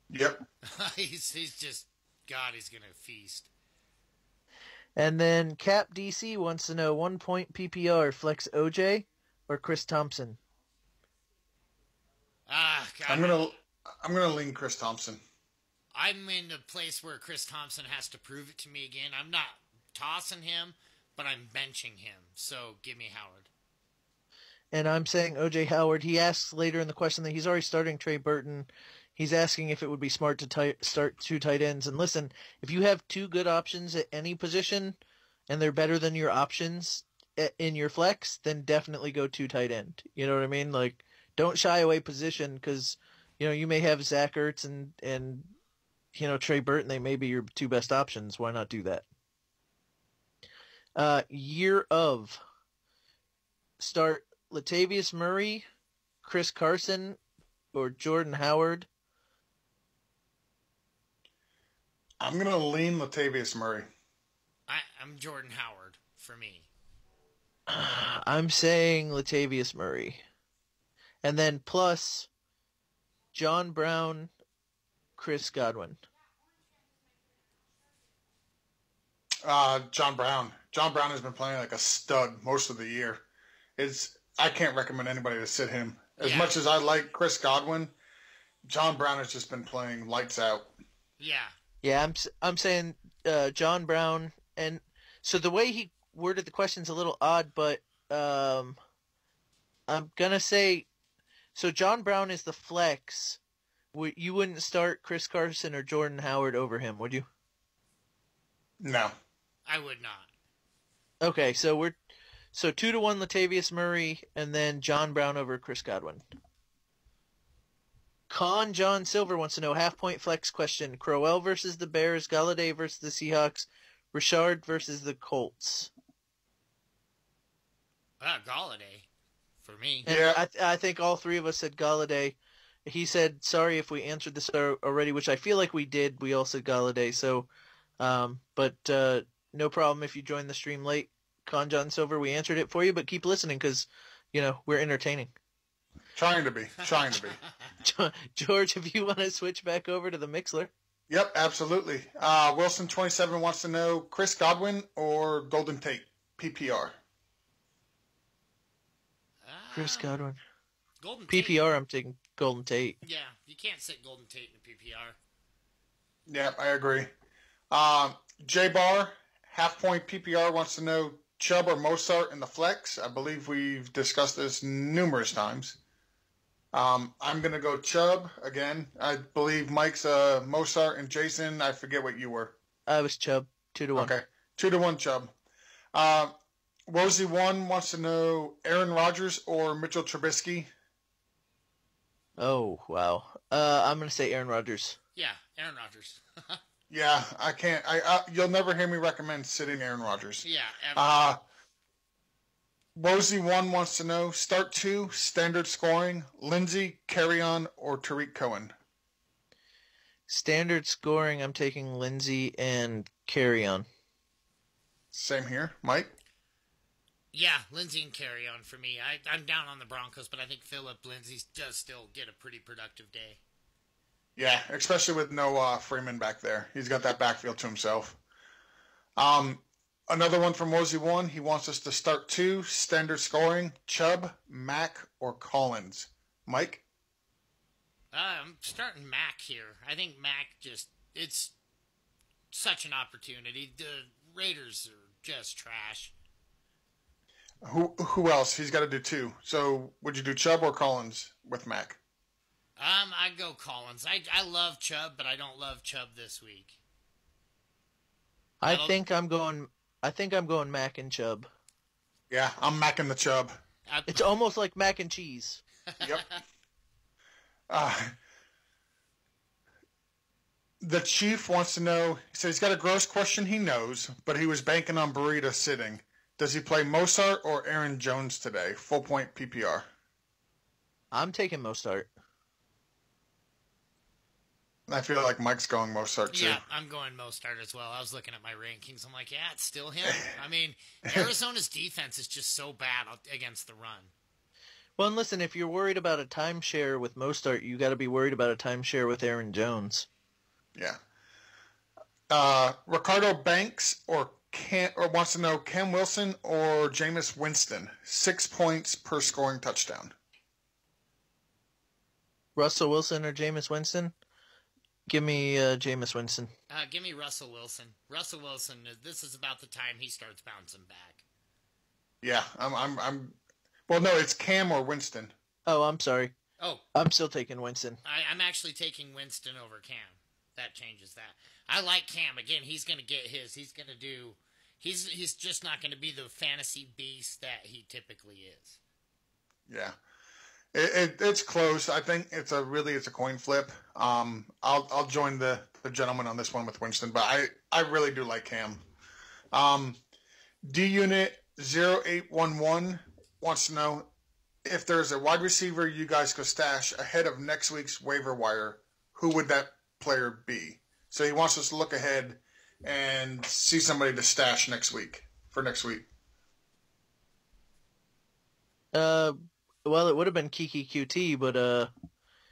Yep. he's just God. He's going to feast. And then Cap DC wants to know 1 point PPR flex OJ or Chris Thompson. God. I'm gonna lean Chris Thompson. I'm in a place where Chris Thompson has to prove it to me again. I'm not tossing him, but I'm benching him. So give me Howard. And I'm saying O.J. Howard. He asks later in the question that he's already starting Trey Burton. He's asking if it would be smart to start 2 tight ends. And listen, if you have 2 good options at any position and they're better than your options in your flex, then definitely go 2 tight end. You know what I mean? Like, don't shy away position because, you may have Zach Ertz and Trey Burton. They may be your 2 best options. Why not do that? Year of. Start Latavius Murray, Chris Carson, or Jordan Howard. I'm going to lean Latavius Murray. I'm Jordan Howard for me. I'm saying Latavius Murray. And then plus John Brown, Chris Godwin. John Brown. John Brown has been playing like a stud most of the year. I can't recommend anybody to sit him. As much as I like Chris Godwin, John Brown has just been playing lights out. Yeah. Yeah, I'm saying John Brown, and so the way he worded the question's a little odd, but I'm gonna say so. John Brown is the flex. You wouldn't start Chris Carson or Jordan Howard over him, would you? No, I would not. Okay, so 2-1 Latavius Murray, and then John Brown over Chris Godwin. Con John Silver wants to know half-point flex question. Crowell versus the Bears, Galladay versus the Seahawks, Richard versus the Colts. Galladay, for me. And yeah. I think all 3 of us said Galladay. He said, sorry if we answered this already, which I feel like we did. We all said Galladay. So, but no problem if you joined the stream late. Con John Silver, we answered it for you, but keep listening because, we're entertaining. Trying to be. George, if you want to switch back over to the Mixler. Yep, absolutely. Wilson27 wants to know Chris Godwin or Golden Tate, PPR. Chris Godwin. Golden Tate. PPR, I'm taking Golden Tate. Yeah, you can't sit Golden Tate in a PPR. Yep, I agree. J-Bar Half Point PPR wants to know Chubb or Mostert in the flex. I believe we've discussed this numerous times. I'm going to go Chubb again. I believe Mike's Mostert, and Jason, I forget what you were. I was Chubb, 2-1. Okay, 2-1 Chubb. Rosie1 wants to know Aaron Rodgers or Mitchell Trubisky. Oh, wow. I'm going to say Aaron Rodgers. Yeah, Aaron Rodgers. Yeah, I can't. You'll never hear me recommend sitting Aaron Rodgers. Yeah, ever. Rosie1 wants to know start 2, standard scoring, Lindsey, Kerryon, or Tariq Cohen. Standard scoring, I'm taking Lindsey and Kerryon. Same here. Mike? Yeah, Lindsey and Kerryon for me. I'm down on the Broncos, but I think Philip Lindsey does still get a pretty productive day. Yeah, especially with no Freeman back there. He's got that backfield to himself. Another one from Rosie1. He wants us to start 2, standard scoring, Chubb, Mack, or Collins. Mike? I'm starting Mack here. I think Mack it's such an opportunity. The Raiders are just trash. Who else? He's got to do 2. So would you do Chubb or Collins with Mack? I'd go Collins. I love Chubb, but I don't love Chubb this week. I think I'm going Mac and Chubb. Yeah, I'm macking the Chubb. It's almost like mac and cheese. Yep. The Chief wants to know, he says he's got a gross question he knows, but he was banking on Burrito sitting. Does he play Mostert or Aaron Jones today? Full point PPR. I'm taking Mostert. I feel like Mike's going Mostert too. Yeah, I'm going Mostert as well. I was looking at my rankings. I'm like, yeah, it's still him. I mean, Arizona's defense is just so bad against the run. Well, and listen, if you're worried about a timeshare with Mostert, you got to be worried about a timeshare with Aaron Jones. Yeah. Ricardo Banks wants to know Cam Wilson or Jameis Winston. 6 points per scoring touchdown. Russell Wilson or Jameis Winston? Give me Jameis Winston. Give me Russell Wilson. Russell Wilson. This is about the time he starts bouncing back. Yeah, Well, no, it's Cam or Winston. Oh, I'm sorry. Oh, I'm still taking Winston. I'm actually taking Winston over Cam. That changes that. I like Cam. Again, he's going to get his. He's going to do. He's just not going to be the fantasy beast that he typically is. Yeah. It's close. I think it's a coin flip. I'll join the gentleman on this one with Winston, but I really do like Cam. D-Unit 0811 wants to know if there's a wide receiver you guys could stash ahead of next week's waiver wire, who would that player be? So he wants us to look ahead and see somebody to stash next week. Well, it would have been Kiki QT, but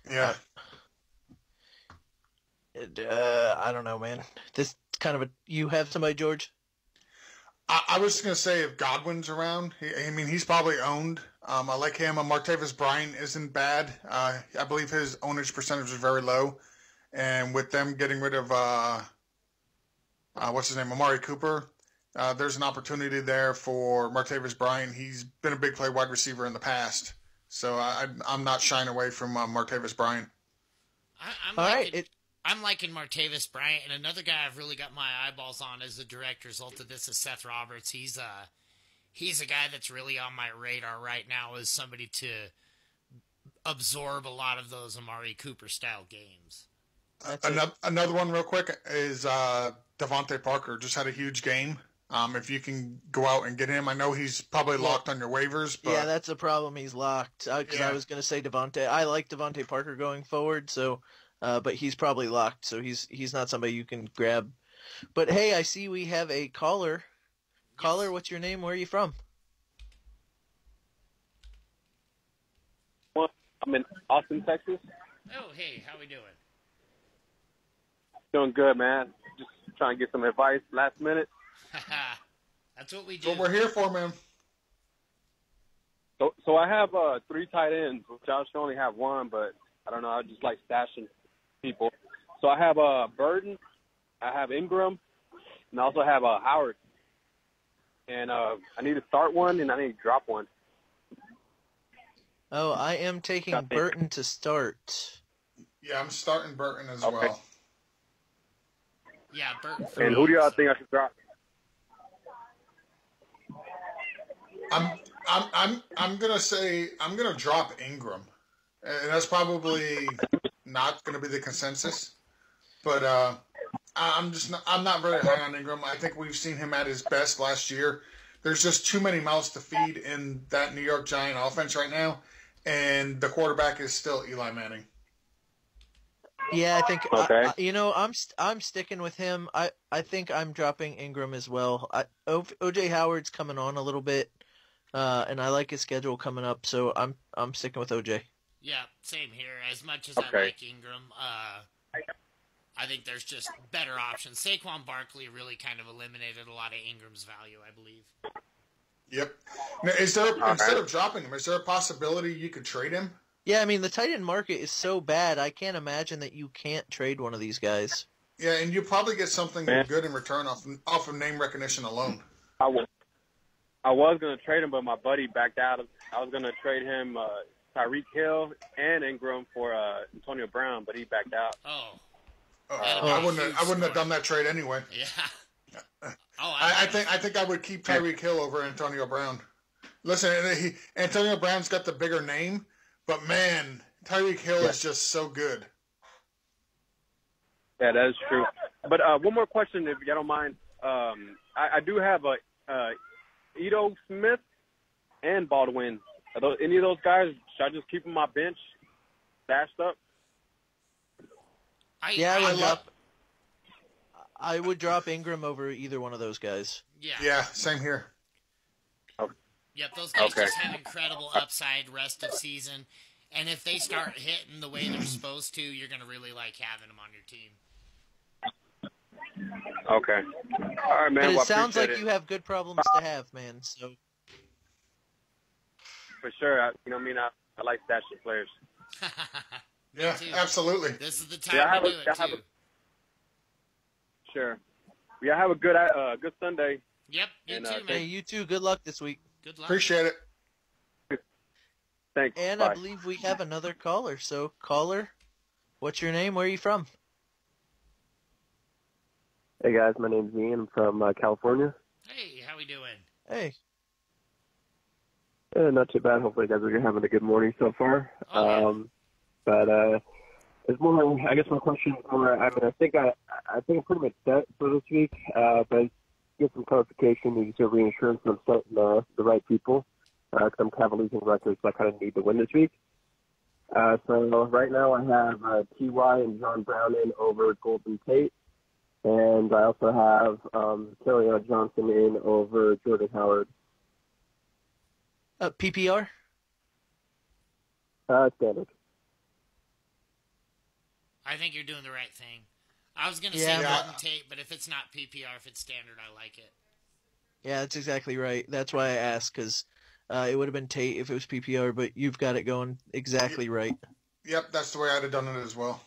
yeah. I don't know, man. This kind of you have somebody, George? I was going to say if Godwin's around, he's probably owned. I like him. Martavis Bryant isn't bad. I believe his ownage percentage is very low. And with them getting rid of, Amari Cooper, there's an opportunity there for Martavis Bryant. He's been a big play wide receiver in the past. So I'm not shying away from Martavis Bryant. I'm liking Martavis Bryant, and another guy I've really got my eyeballs on as a direct result of this is Seth Roberts. He's a guy that's really on my radar right now as somebody to absorb a lot of those Amari Cooper style games. Another one real quick is Devontae Parker just had a huge game. If you can go out and get him, I know he's probably locked on your waivers. But yeah, that's a problem. He's locked. Because I was going to say Devontae. I like Devontae Parker going forward, so but he's probably locked. So he's not somebody you can grab. But hey, I see we have a caller. Caller, what's your name? Where are you from? I'm in Austin, Texas. Oh, hey, how we doing? Doing good, man. Just trying to get some advice last minute. That's what we do. That's what we're here for, man. So I have 3 tight ends, which I should only have 1, but I don't know. I just like stashing people. So I have Burden, I have Ingram, and I also have Howard. and I need to start one and I need to drop one. Oh, I am taking Burton to start. Yeah, I'm starting Burton as well. Yeah, Burton. And who do y'all think I should drop? I'm gonna drop Ingram, and that's probably not gonna be the consensus. But I'm not very high on Ingram. I think we've seen him at his best last year. There's just too many mouths to feed in that New York Giant offense right now, and the quarterback is still Eli Manning. Yeah, I think okay. I'm sticking with him. I think I'm dropping Ingram as well. OJ Howard's coming on a little bit, and I like his schedule coming up, so I'm sticking with OJ. Yeah, same here. As much as I like Ingram, I think there's just better options. Saquon Barkley really kind of eliminated a lot of Ingram's value, I believe. Yep. Now, instead of dropping him, is there a possibility you could trade him? Yeah, I mean, the tight end market is so bad, I can't imagine that you can't trade one of these guys. Yeah, and you probably get something good in return off of name recognition alone. I was going to trade him, but my buddy backed out. I was going to trade him Tyreek Hill and Ingram for Antonio Brown, but he backed out. I wouldn't have done that trade anyway. Yeah. I think I would keep Tyreek Hill over Antonio Brown. Listen, Antonio Brown's got the bigger name, but man, Tyreek Hill is just so good. Yeah, that is true. But one more question, if you don't mind. I do have Ito Smith and Baldwin. Are any of those guys, should I just keep them on my bench, stashed up? I would drop Ingram over either one of those guys. Yeah, same here. Yep, those guys just have incredible upside rest of season. And if they start hitting the way they're supposed to, you're going to really like having them on your team. Okay. All right, man. But it sounds like you have good problems to have, man. So for sure. I like stashing players. Yeah, absolutely. This is the time to do it, too. Sure. Yeah, have a good Sunday. Yep, you too, man. Hey, you too. Good luck this week. Good luck. Appreciate it. Thanks. And Bye. I believe we have another caller. So, caller, what's your name? Where are you from? Hey, guys. My name's Ian. I'm from California. Hey, how we doing? Hey. Not too bad. Hopefully you guys are having a good morning so far. But it's more, I guess my question is more, I think I'm pretty much set for this week, but get some clarification and some reinsurance on starting the right people. Because I'm kind of losing records, so I kind of need to win this week. So right now I have T.Y. and John Brown in over Golden Tate. And I also have Kelly Johnson in over Jordan Howard. PPR? Standard. I think you're doing the right thing. I was going to say Golden Tate, but if it's not PPR, if it's standard, I like it. Yeah, that's exactly right. That's why I asked, because it would have been Tate if it was PPR, but you've got it going exactly right. Yep, that's the way I'd have done it as well.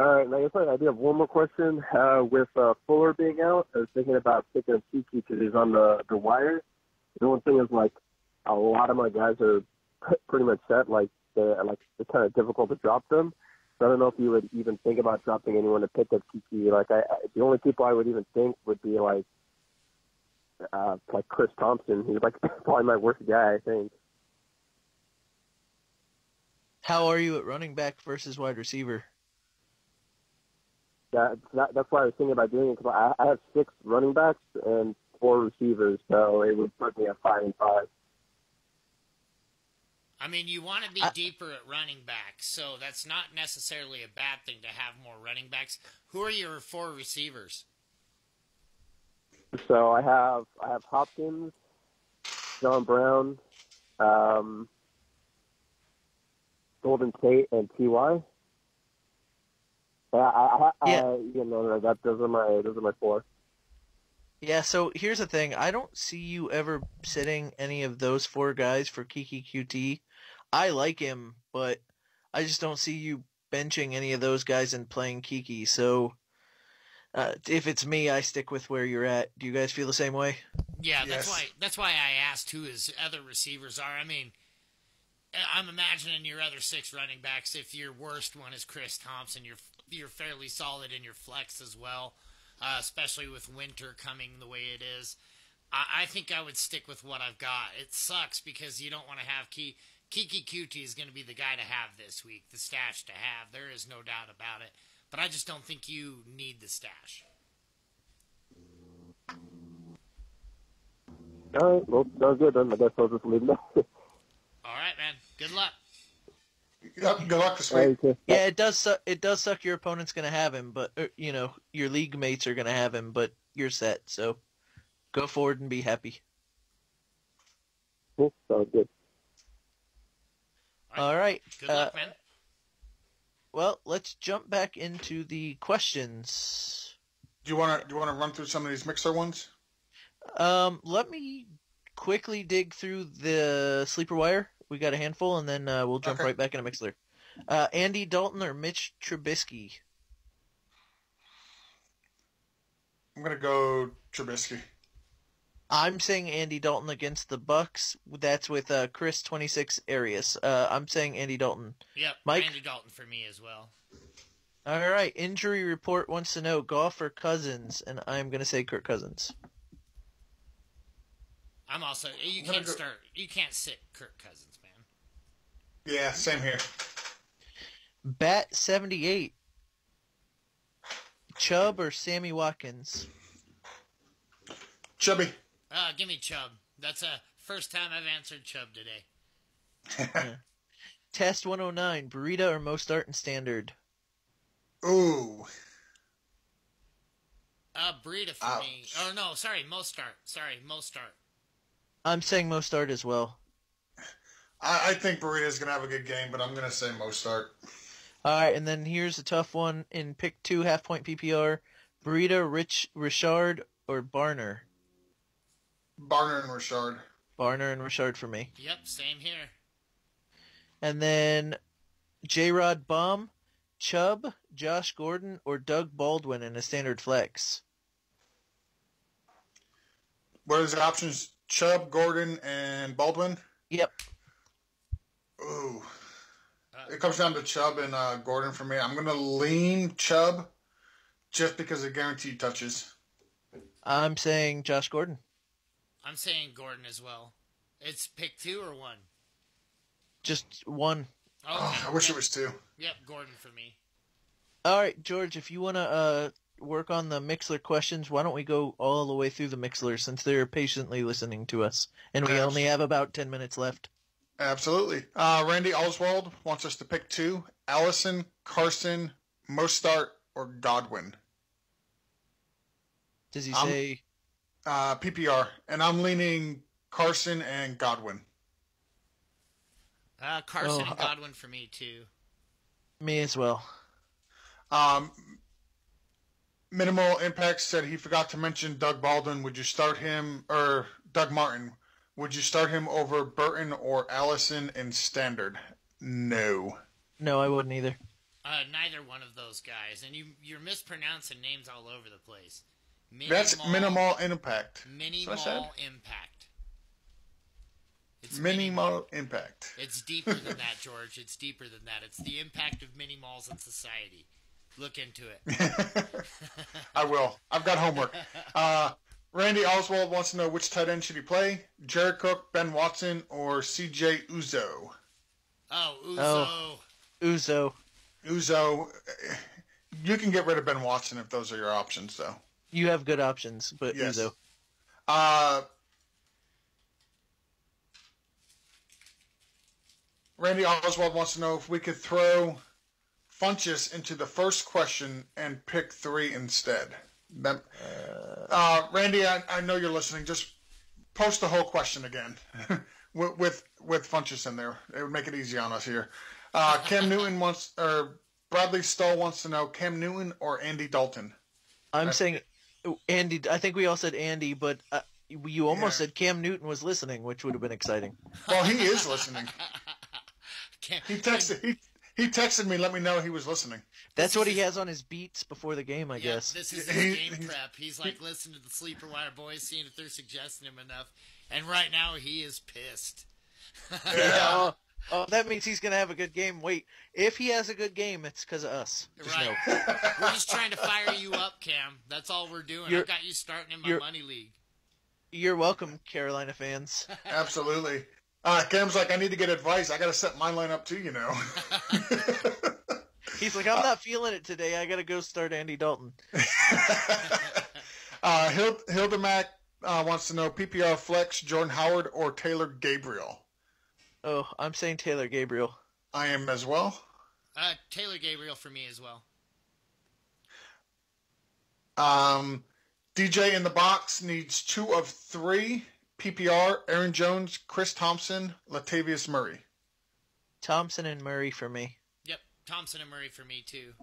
All right, and I guess I do have one more question. With Fuller being out, I was thinking about picking up Kiki because he's on the wire. The one thing is, like, a lot of my guys are pretty much set. It's kind of difficult to drop them. So I don't know if you would even think about dropping anyone to pick up Kiki. Like, the only people I would even think would be like Chris Thompson. He's like probably my worst guy, I think. How are you at running back versus wide receiver? Yeah, that's why I was thinking about doing it, because I have 6 running backs and 4 receivers, so it would put me at 5 and 5. I mean, you want to be deeper at running backs, so that's not necessarily a bad thing to have more running backs. Who are your 4 receivers? So I have Hopkins, John Brown, Golden Tate, and T.Y. Those are my 4. Yeah, so here's the thing. I don't see you ever sitting any of those 4 guys for Kiki QT. I like him, but I just don't see you benching any of those guys and playing Kiki. So If it's me, I stick with where you're at. Do you guys feel the same way? Yeah, Yes. that's why I asked who his other receivers are. I mean, I'm imagining your other 6 running backs. If your worst one is Chris Thompson, you're fairly solid in your flex as well, especially with winter coming the way it is. I think I would stick with what I've got. It sucks because you don't want to have Kiki Kuti is going to be the guy to have this week, the stash to have. There is no doubt about it. But I just don't think you need the stash. All right, well, sounds good then. I guess I'll just leave it. All right, man. Good luck. Yep, good luck this week. Yeah, it does. It does suck. Your opponent's gonna have him, but your league mates are gonna have him, but you're set. So go forward and be happy. Cool, sounds good. All right. Good luck, man. Well, let's jump back into the questions. Do you want to run through some of these Mixer ones? Let me quickly dig through the sleeper wire. We got a handful, and then we'll jump right back into Mixler. Andy Dalton or Mitch Trubisky? I'm gonna go Trubisky. I'm saying Andy Dalton against the Bucks. That's with Chris 26 Arias. I'm saying Andy Dalton. Yep, Mike? Andy Dalton for me as well. All right. Injury report wants to know Goff or Cousins, and I'm gonna say Kirk Cousins. I'm also you can't sit Kirk Cousins, man. Yeah, same here. Bat 78. Chubb or Sammy Watkins? Chubby. Give me Chubb. That's the first time I've answered Chubb today. Test 109. Burrito or Mostart in standard? Ooh. Burrito for me. Oh no, sorry, Mostart. I'm saying Mostart as well. I think Burrito's going to have a good game, but I'm going to say Mostart. All right, and then here's a tough one in pick 2 half-point PPR. Burrito, Richard, or Barner? Barner and Richard. Barner and Richard for me. Yep, same here. And then J-Rod Baum, Chubb, Josh Gordon, or Doug Baldwin in a standard flex? What is the options? Chubb, Gordon, and Baldwin? Yep. Ooh. It comes down to Chubb and Gordon for me. I'm going to lean Chubb just because of guaranteed touches. I'm saying Josh Gordon. I'm saying Gordon as well. It's pick 2 or 1? Just 1. Oh, I wish it was 2. Yep, Gordon for me. All right, George, if you want to work on the Mixler questions, why don't we go all the way through the Mixler since they're patiently listening to us, and we only have about 10 minutes left. Absolutely. Randy Oswald wants us to pick 2. Allison, Carson, Mostart, or Godwin. Does he say? PPR. And I'm leaning Carson and Godwin. Carson and Godwin for me, too. Me as well. Minimal Impact said he forgot to mention Doug Baldwin. Would you start him, or Doug Martin? Would you start him over Burton or Allison in standard? No. No, I wouldn't either. Neither one of those guys. And you're mispronouncing names all over the place. That's Minimal Impact. Minimal Impact. It's Minimal Impact. It's deeper than that, George. It's deeper than that. It's the impact of mini malls in society. Look into it. I will. I've got homework. Randy Oswald wants to know which tight end should he play? Jared Cook, Ben Watson, or C.J. Uzo? Oh, Uzo. Oh, Uzo. Uzo. You can get rid of Ben Watson if those are your options, though. You have good options, but Yes. Uzo. Randy Oswald wants to know if we could throw Funchess into the first question and pick 3 instead. Randy, I know you're listening. Just post the whole question again with Funchess in there. It would make it easy on us here. Cam Newton Bradley Stoll wants to know Cam Newton or Andy Dalton. I'm saying Andy. I think we all said Andy, but you almost said Cam Newton was listening, which would have been exciting. Well, he is listening. He He texted me, let me know he was listening. That's what he has on his beats before the game, I Yeah, guess. this is his game prep. He's like listening to the Sleeper Wire boys, seeing if they're suggesting him enough. And right now, he is pissed. Yeah. Oh, that means he's going to have a good game. Wait, if he has a good game, it's because of us. Just Right. know. We're just trying to fire you up, Cam. That's all we're doing. I've got you starting in my money league. You're welcome, Carolina fans. Absolutely. Cam's like, I need to get advice. I got to set my lineup too, you know. He's like, I'm not feeling it today. I got to go start Andy Dalton. Hilda Mack wants to know PPR flex, Jordan Howard or Taylor Gabriel? Oh, I'm saying Taylor Gabriel. I am as well. Taylor Gabriel for me as well. DJ in the box needs 2 of 3. PPR, Aaron Jones, Chris Thompson, Latavius Murray. Thompson and Murray for me. Yep, Thompson and Murray for me too.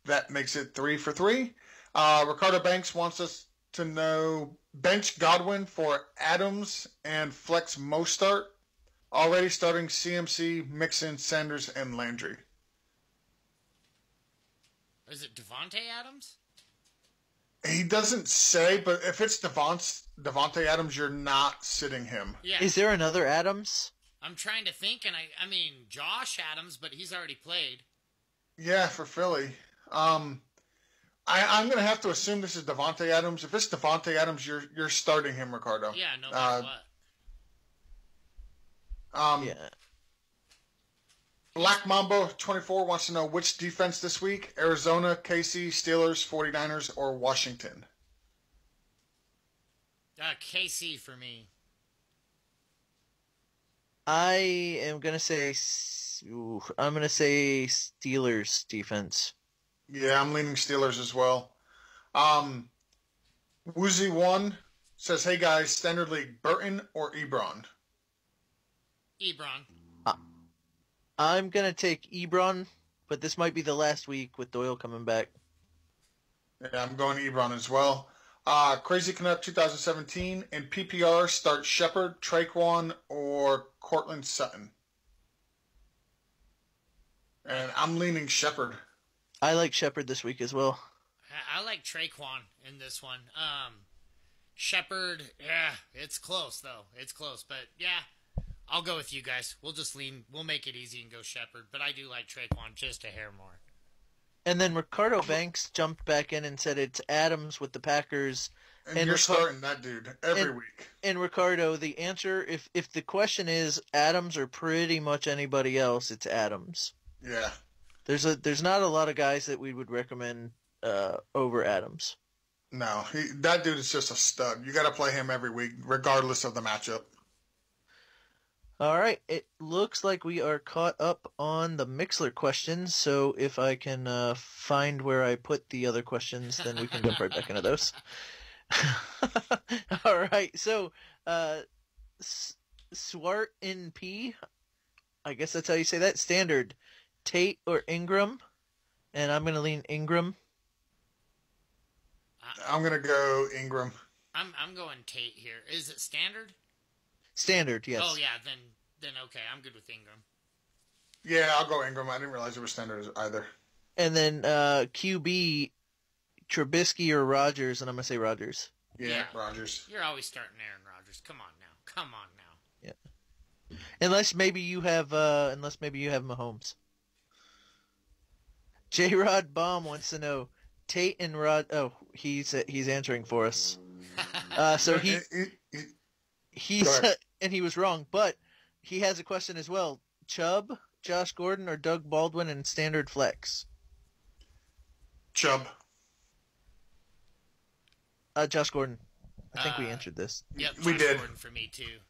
That makes it 3 for 3. Ricardo Banks wants us to know bench Godwin for Adams and flex Mostart. Already starting CMC, Mixon, Sanders, and Landry. Is it Devontae Adams? He doesn't say, but if it's Devontae Adams, you're not sitting him. Yeah. Is there another Adams? I'm trying to think, and I mean Josh Adams, but he's already played. Yeah, for Philly. I'm going to have to assume this is Devontae Adams. If it's Devontae Adams, you're starting him, Ricardo. Yeah, no matter what. Yeah. Black Mambo 24 wants to know which defense this week: Arizona, KC, Steelers, 49ers, or Washington. KC for me. I am gonna say. I'm gonna say Steelers defense. Yeah, I'm leaning Steelers as well. Woozy1 says, "Hey guys, Standard League, Burton or Ebron?" Ebron. I'm gonna take Ebron, but this might be the last week with Doyle coming back. Yeah, I'm going Ebron as well. Crazy Canuck 2017 in PPR, start Shepard, Traquan, or Cortland Sutton. And I'm leaning Shepard. I like Shepard this week as well. I like Traquan in this one. Shepard, yeah, it's close though. It's close, but yeah, I'll go with you guys. We'll make it easy and go Shepard, but I do like Traquan just a hair more. And then Ricardo Banks jumped back in and said it's Adams with the Packers. And you're starting that dude every week. And Ricardo, the answer, if the question is Adams or pretty much anybody else, it's Adams. Yeah. There's not a lot of guys that we would recommend over Adams. No, that dude is just a stud. You got to play him every week, regardless of the matchup. All right, it looks like we are caught up on the Mixler questions, so if I can find where I put the other questions, then we can jump right back into those. All right, so Swart in P, I guess that's how you say that, standard, Tate or Ingram, and I'm going to lean Ingram. I'm going to go Ingram. I'm going Tate here. Is it standard? Standard, yes. Oh, yeah, then okay, I'm good with Ingram. Yeah, I'll go Ingram. I didn't realize it was standard either. And then QB, Trubisky or Rodgers, and I'm going to say Rodgers. Yeah, Rodgers. You're always starting Aaron Rodgers. Come on now. Yeah. Unless maybe you have Mahomes. J-Rod Baum wants to know, Tate and Rod... Oh, he's answering for us. So he's and he was wrong, but he has a question as well. Chubb, Josh Gordon, or Doug Baldwin in standard flex? Chubb. Josh Gordon. I think we answered this. Yep, we did. Gordon for me too.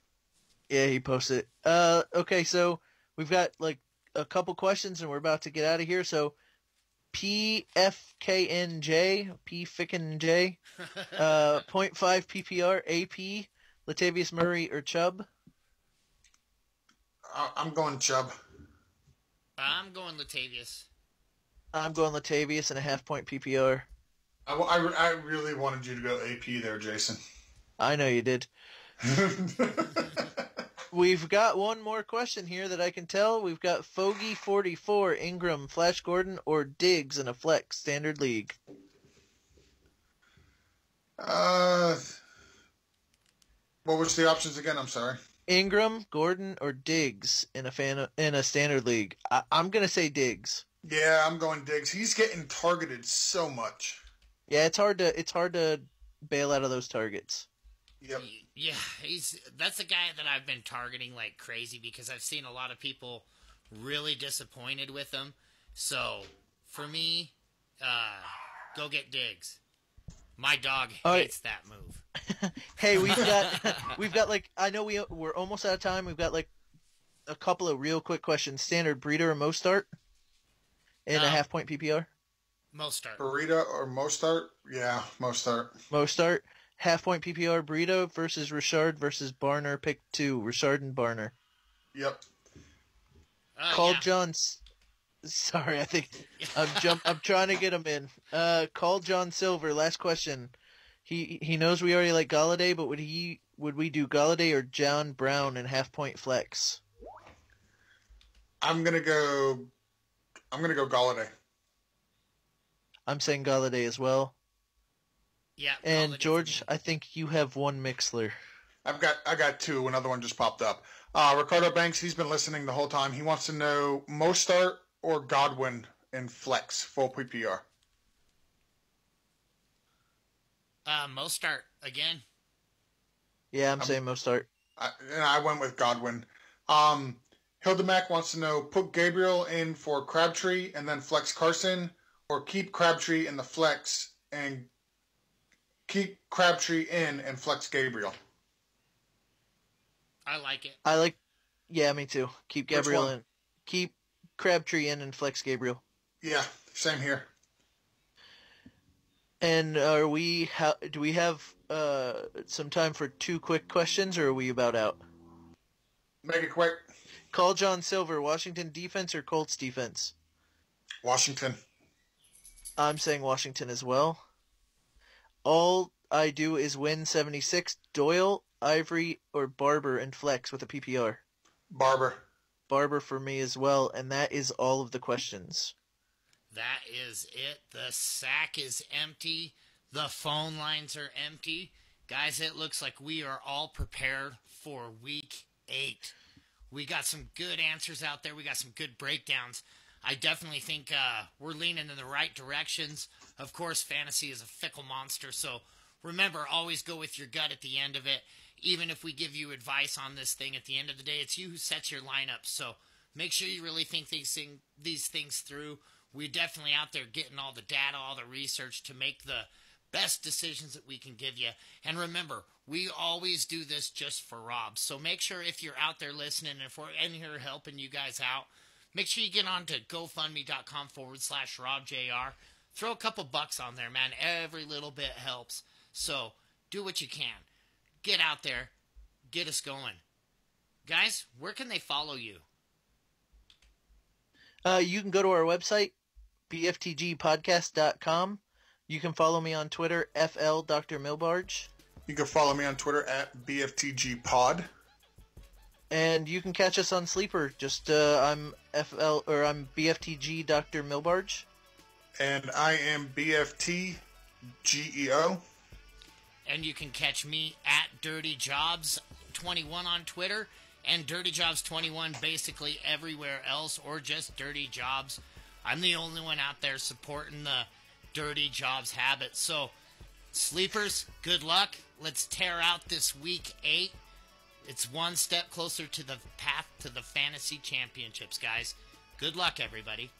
Yeah, he posted. Okay, so we've got like a couple questions, and we're about to get out of here. So PFKNJ, PFKNJ, 0.5 PPR, AP, Latavius Murray or Chubb? I'm going Chubb. I'm going Latavius. I'm going Latavius and a 0.5 point PPR. I really wanted you to go AP there, Jason. I know you did. We've got one more question here that I can tell. We've got Fogey44, Ingram, Flash Gordon, or Diggs in a flex standard league. What was the options again? I'm sorry. Ingram, Gordon, or Diggs in a standard league. I'm gonna say Diggs. Yeah, I'm going Diggs. He's getting targeted so much. Yeah, it's hard to bail out of those targets. Yep. Yeah, that's a guy that I've been targeting like crazy because I've seen a lot of people really disappointed with him. So, for me, go get Diggs. My dog hates that move. Hey, we've got like, I know we're almost out of time. We've got like a couple of real quick questions. Standard Breeder or Mostart in a half-point PPR? Mostart. Burrito or Mostart? Yeah, Mostart. Mostart. Half-point PPR, Burrito versus Richard versus Barner. Pick 2, Richard and Barner. Yep. John's. Sorry, I think I'm trying to get him in. Call John Silver. Last question. He knows we already like Galladay, but would we do Galladay or John Brown in half-point flex? I'm gonna go Galladay. I'm saying Galladay as well. Yeah. And Galladay George, I think you have one Mixler. I got two. Another one just popped up. Ricardo Banks, he's been listening the whole time. He wants to know Mostart or Godwin in flex, full PPR. Mostart again. Yeah, I'm saying Mostart. I went with Godwin. Hildemac wants to know, put Gabriel in for Crabtree and then flex Carson, or keep Crabtree in the flex and keep Crabtree in and flex Gabriel. I like it. Yeah, me too. Keep Gabriel in. Keep Crabtree in and flex Gabriel. Yeah, same here. And do we have some time for 2 quick questions, or are we about out? Make it quick. Call John Silver, Washington defense or Colts defense? Washington. I'm saying Washington as well. All I do is win 76. Doyle, Ivory, or Barber in flex with a PPR? Barber. Barber for me as well, and that is all of the questions. That is it. The sack is empty. The phone lines are empty. Guys, it looks like we are all prepared for Week 8. We got some good answers out there. We got some good breakdowns. I definitely think we're leaning in the right directions. Of course, fantasy is a fickle monster, so remember, always go with your gut at the end of it. Even if we give you advice on this thing, at the end of the day, it's you who sets your lineup. So make sure you really think these things through. We're definitely out there getting all the data, all the research to make the best decisions that we can give you. And remember, we always do this just for Rob. So make sure if you're out there listening, and if we're in here helping you guys out, make sure you get on to GoFundMe.com/RobJR. Throw a couple bucks on there, man. Every little bit helps. So do what you can. Get out there. Get us going. Guys, where can they follow you? You can go to our website, bftgpodcast.com. You can follow me on Twitter, FL Dr. Milbarge. You can follow me on Twitter at BFTGPod. And you can catch us on Sleeper. Just I'm BFTG Dr. Milbarge. And I am BFTGEO. And you can catch me at DirtyJobs21 on Twitter and DirtyJobs21 basically everywhere else, or just Dirty Jobs. I'm the only one out there supporting the Dirty Jobs habit. So, sleepers, good luck. Let's tear out this Week 8. It's one step closer to the path to the fantasy championships, guys. Good luck, everybody.